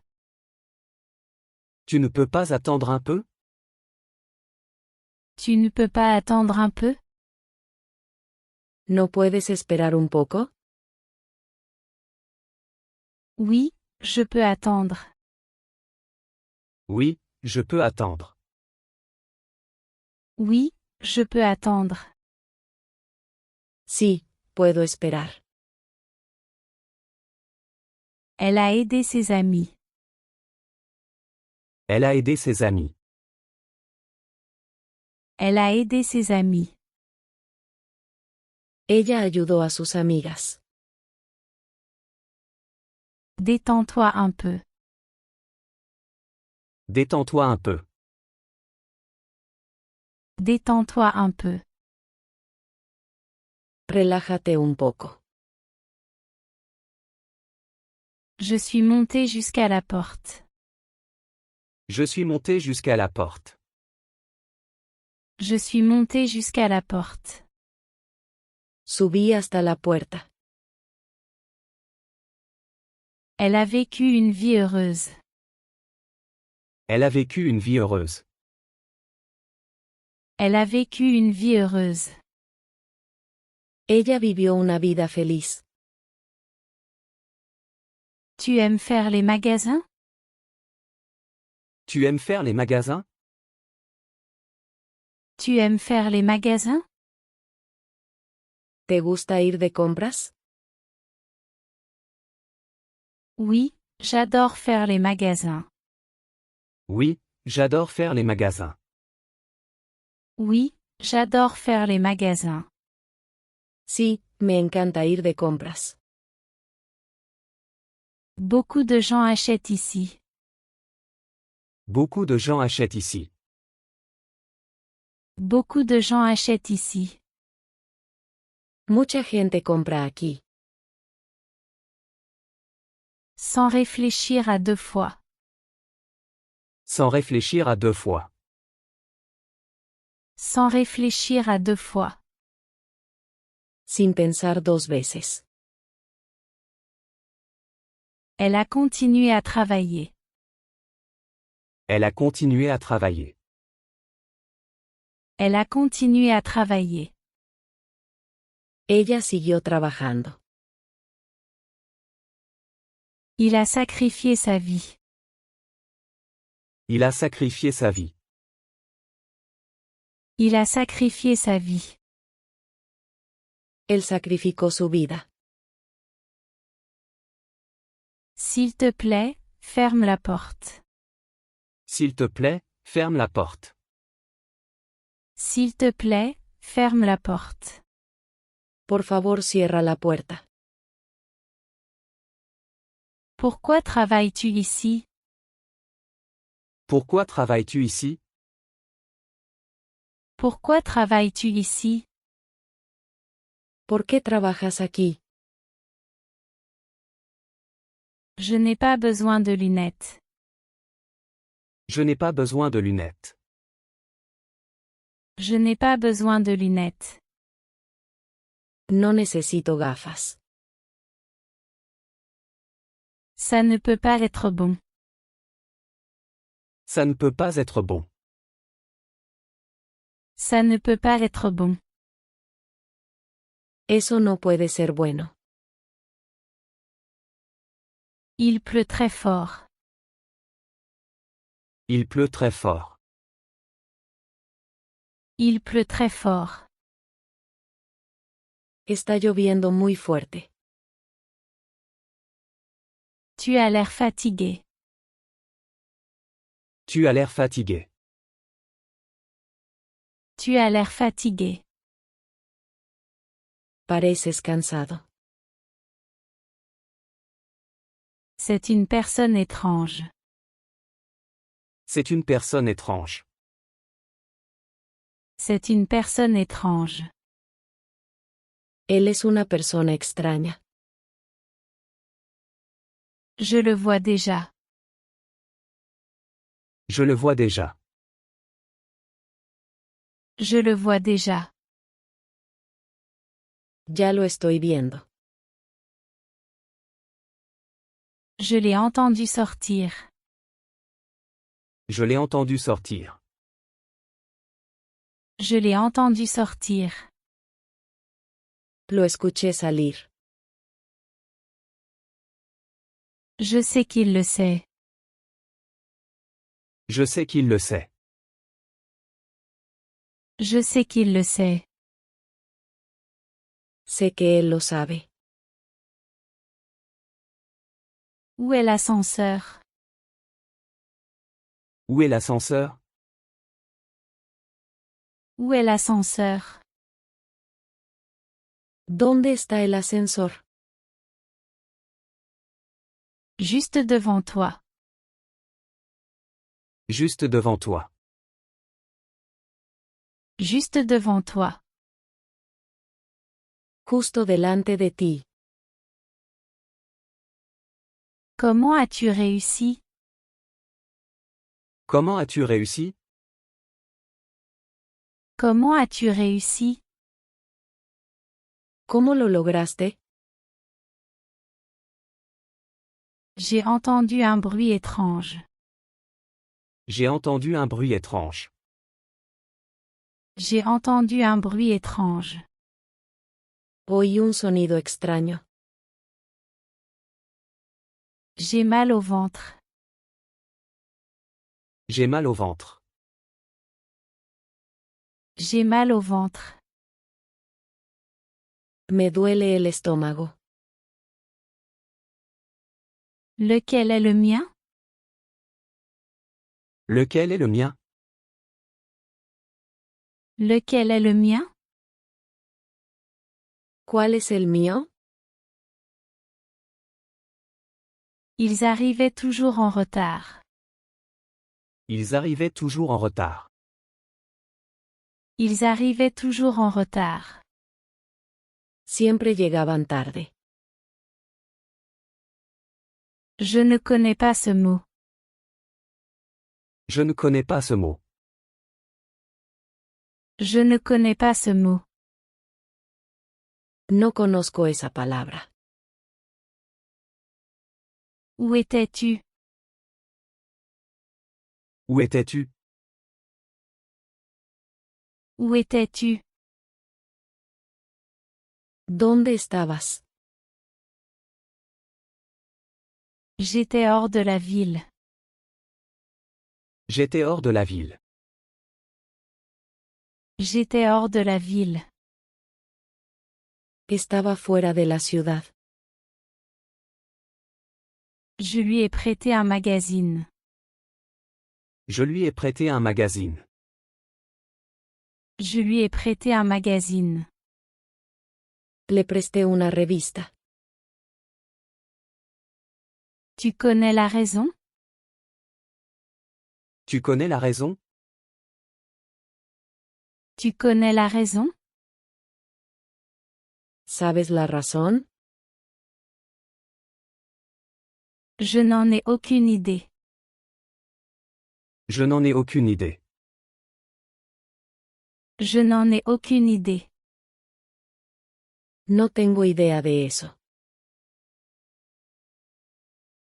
Tu ne peux pas attendre un peu? Tu ne peux pas attendre un peu? ¿No puedes esperar un poco? Oui, je peux attendre. Oui, je peux attendre. Oui, je peux attendre. Sí, puedo esperar. Elle a aidé ses amis. Elle a aidé ses amis. Elle a aidé ses amis. Ella ayudó a sus amigas. Détends-toi un peu. Détends-toi un peu. Détends-toi un peu. Relájate un poco. Je suis monté jusqu'à la porte. Je suis monté jusqu'à la porte. Je suis monté jusqu'à la porte. Subí hasta la puerta. Elle a vécu une vie heureuse. Elle a vécu une vie heureuse. Elle a vécu une vie heureuse. Ella vivió una vida feliz. Tu aimes faire les magasins? Tu aimes faire les magasins? Tu aimes faire les magasins? ¿Te gusta ir de compras? Oui, j'adore faire les magasins. Oui, j'adore faire les magasins. Oui, j'adore faire les magasins. Sí, me encanta ir de compras. Beaucoup de gens achètent ici. Beaucoup de gens achètent ici. Beaucoup de gens achètent ici. Mucha gente compra aquí. Sans réfléchir à deux fois. Sans réfléchir à deux fois. Sans réfléchir à deux fois. Sin pensar dos veces. Elle a continué à travailler. Elle a continué à travailler. Elle a continué à travailler. Ella siguió trabajando. Il a sacrifié sa vie. Il a sacrifié sa vie. Il a sacrifié sa vie. Él sacrificó su vida. S'il te plaît, ferme la porte. S'il te plaît, ferme la porte. S'il te plaît, ferme la porte. Por favor, cierra la puerta. Pourquoi travailles-tu ici? Pourquoi travailles-tu ici? Pourquoi travailles-tu ici? ¿Por qué trabajas aquí? Je n'ai pas besoin de lunettes. Je n'ai pas besoin de lunettes. Je n'ai pas besoin de lunettes. No necesito gafas. Ça ne peut pas être bon. Ça ne peut pas être bon. Ça ne peut pas être bon. Eso no puede ser bueno. Il pleut très fort. Il pleut très fort. Il pleut très fort. Está lloviendo muy fuerte. Tu as l'air fatigué. Tu as l'air fatigué. Tu as l'air fatigué. Pareces cansado. C'est une personne étrange. C'est une personne étrange. C'est une personne étrange. Él es una persona extraña. Je le vois déjà. Je le vois déjà. Je le vois déjà. Ya lo estoy viendo. Je l'ai entendu sortir. Je l'ai entendu sortir. Je l'ai entendu sortir. Lo escuché salir. Je sais qu'il le sait. Je sais qu'il le sait. Je sais qu'il le sait. Sé que él lo sabe. Où est l'ascenseur? Où est l'ascenseur? Où est l'ascenseur? ¿Dónde está el ascensor? Juste devant toi. Juste devant toi. Juste devant toi. Justo delante de ti. Comment as-tu réussi? Comment as-tu réussi? Comment as-tu réussi? ¿Cómo lo lograste? J'ai entendu un bruit étrange. J'ai entendu un bruit étrange. J'ai entendu un bruit étrange. Oí un sonido extraño. J'ai mal au ventre. J'ai mal au ventre. J'ai mal au ventre. Me duele el estómago. Lequel est le mien? Lequel est le mien? Lequel est le mien? ¿Cuál es el mío? Ils arrivaient toujours en retard. Ils arrivaient toujours en retard. Ils arrivaient toujours en retard. Siempre llegaban tarde. Je ne connais pas ce mot. Je ne connais pas ce mot. Je ne connais pas ce mot. No conozco esa palabra. Où étais-tu? Où étais-tu? Où étais-tu? ¿Dónde estabas? J'étais hors de la ville. J'étais hors de la ville. J'étais hors de la ville. Estaba fuera de la ciudad. Je lui ai prêté un magazine. Je lui ai prêté un magazine. Je lui ai prêté un magazine. Le presté una revista. Tu connais la raison? Tu connais la raison? Tu connais la raison? ¿Sabes la razón? Je n'en ai aucune idée. Je n'en ai aucune idée. Je n'en ai aucune idée. No tengo idea de eso.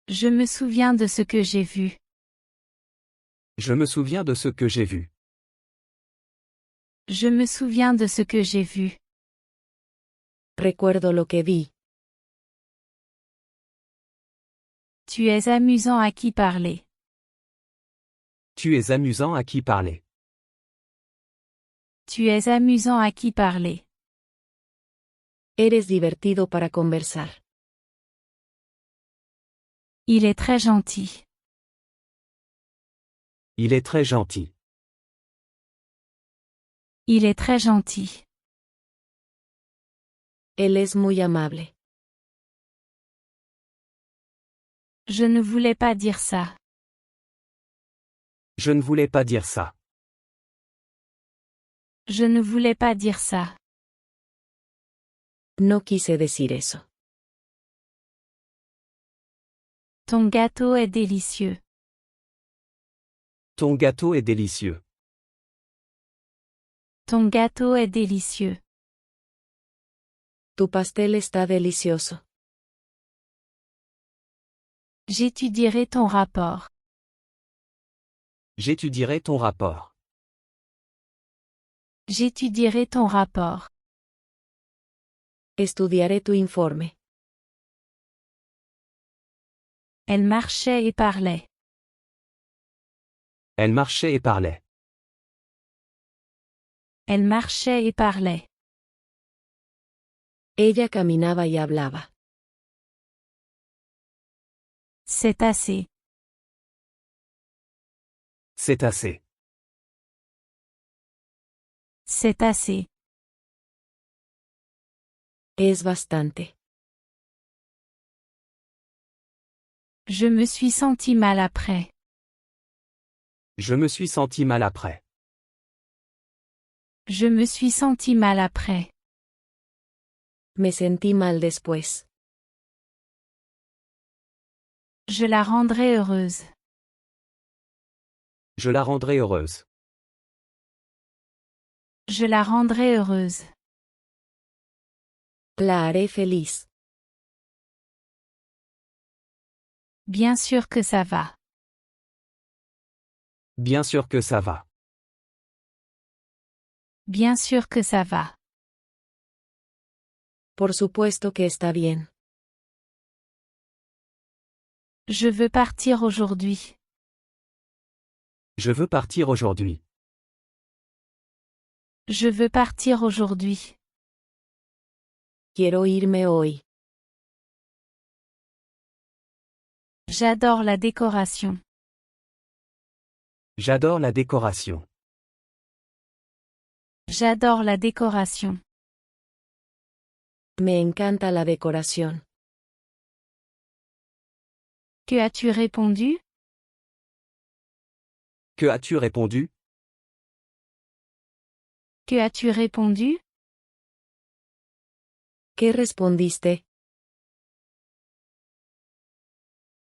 Je me souviens de ce que j'ai vu. Je me souviens de ce que j'ai vu. Je me souviens de ce que j'ai vu. Recuerdo lo que vi. Tu es amusant à qui parler. Tu es amusant à qui parler. Tu es amusant à qui parler. Eres divertido para conversar. Il est très gentil. Il est très gentil. Il est très gentil. Él es muy amable. Je ne voulais pas dire ça. Je ne voulais pas dire ça. Je ne voulais pas dire ça. No quise decir eso. Ton gâteau est délicieux. Ton gâteau est délicieux. Ton gâteau est délicieux. Tu pastel está delicioso. J'étudierai ton rapport. J'étudierai ton rapport. J'étudierai ton rapport. Estudiaré tu informe. Elle marchait et parlait. Elle marchait et parlait. Elle marchait et parlait. Ella caminaba y hablaba. C'est assez. C'est assez. C'est assez. Es bastante. Je me suis senti mal après. Je me suis senti mal après. Je me suis senti mal après. Me sentí mal después. Je la rendrai heureuse. Je la rendrai heureuse. Je la rendrai heureuse. La haré feliz. Bien sûr que ça va. Bien sûr que ça va. Bien sûr que ça va. Por supuesto que está bien. Je veux partir aujourd'hui. Je veux partir aujourd'hui. Je veux partir aujourd'hui. Quiero irme hoy. J'adore la décoration. J'adore la décoration. J'adore la décoration. Me encanta la decoración. Que as-tu répondu? Que as-tu répondu? Que as-tu répondu? ¿Qué respondiste?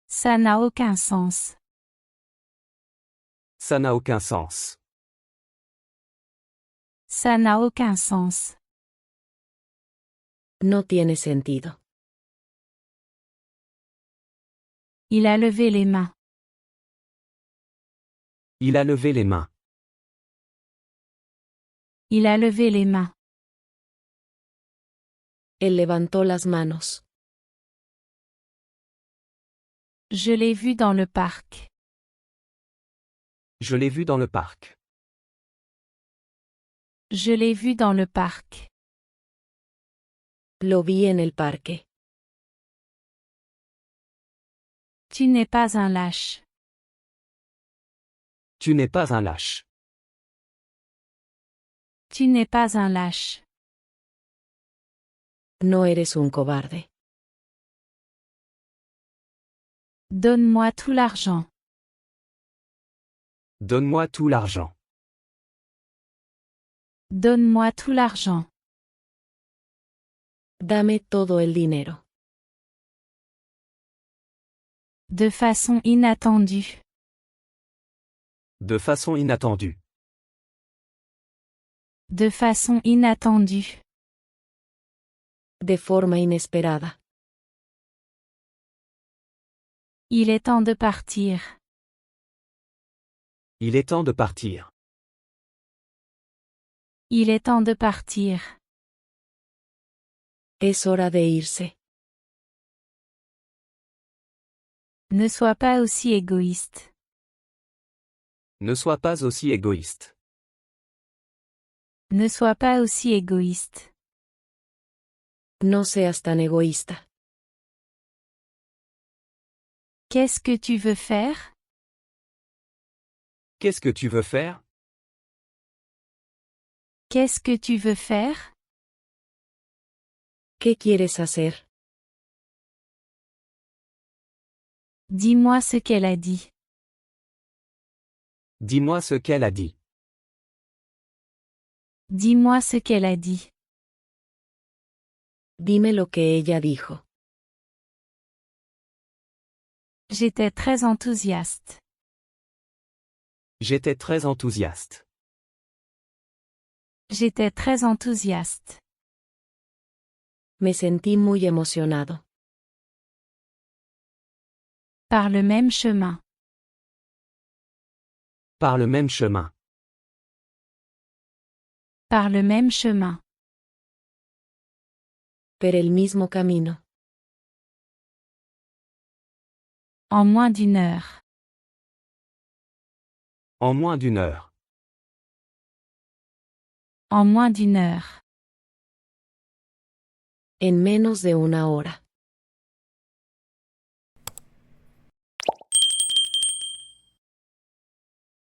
Ça n'a aucun sens. Ça n'a aucun sens. Ça n'a aucun sens. No tiene sentido. Il a levé les mains. Il a levé les mains. Il a levé les mains. Él levantó las manos. Je l'ai vu dans le parc. Je l'ai vu dans le parc. Je l'ai vu dans le parc. Lo vi en el parque. Tu n'es pas un lâche. Tu n'es pas un lâche. Tu n'es pas un lâche. No eres un cobarde. Donne-moi tout l'argent. Donne-moi tout l'argent. Donne-moi tout l'argent. Dame todo el dinero. De façon inattendue. De façon inattendue. De façon inattendue. De forma inesperada. Il est temps de partir. Il est temps de partir. Il est temps de partir. Es hora de irse. Ne sois pas aussi égoïste. Ne sois pas aussi égoïste. Ne sois pas aussi égoïste. No seas tan egoísta. Qu'est-ce que tu veux faire? Qu'est-ce que tu veux faire? Qu'est-ce que tu veux faire? ¿Qué quieres hacer? Dis-moi ce qu'elle a dit. Dis-moi ce qu'elle a dit. Dis-moi ce qu'elle a dit. Dime lo que ella dijo. J'étais très enthousiaste. J'étais très enthousiaste. J'étais très enthousiaste. Me sentí muy emocionado. Par le même chemin. Par le même chemin. Par le même chemin. Per el mismo camino. En moins d'une heure. En moins d'une heure. En moins d'une heure. En menos de una hora.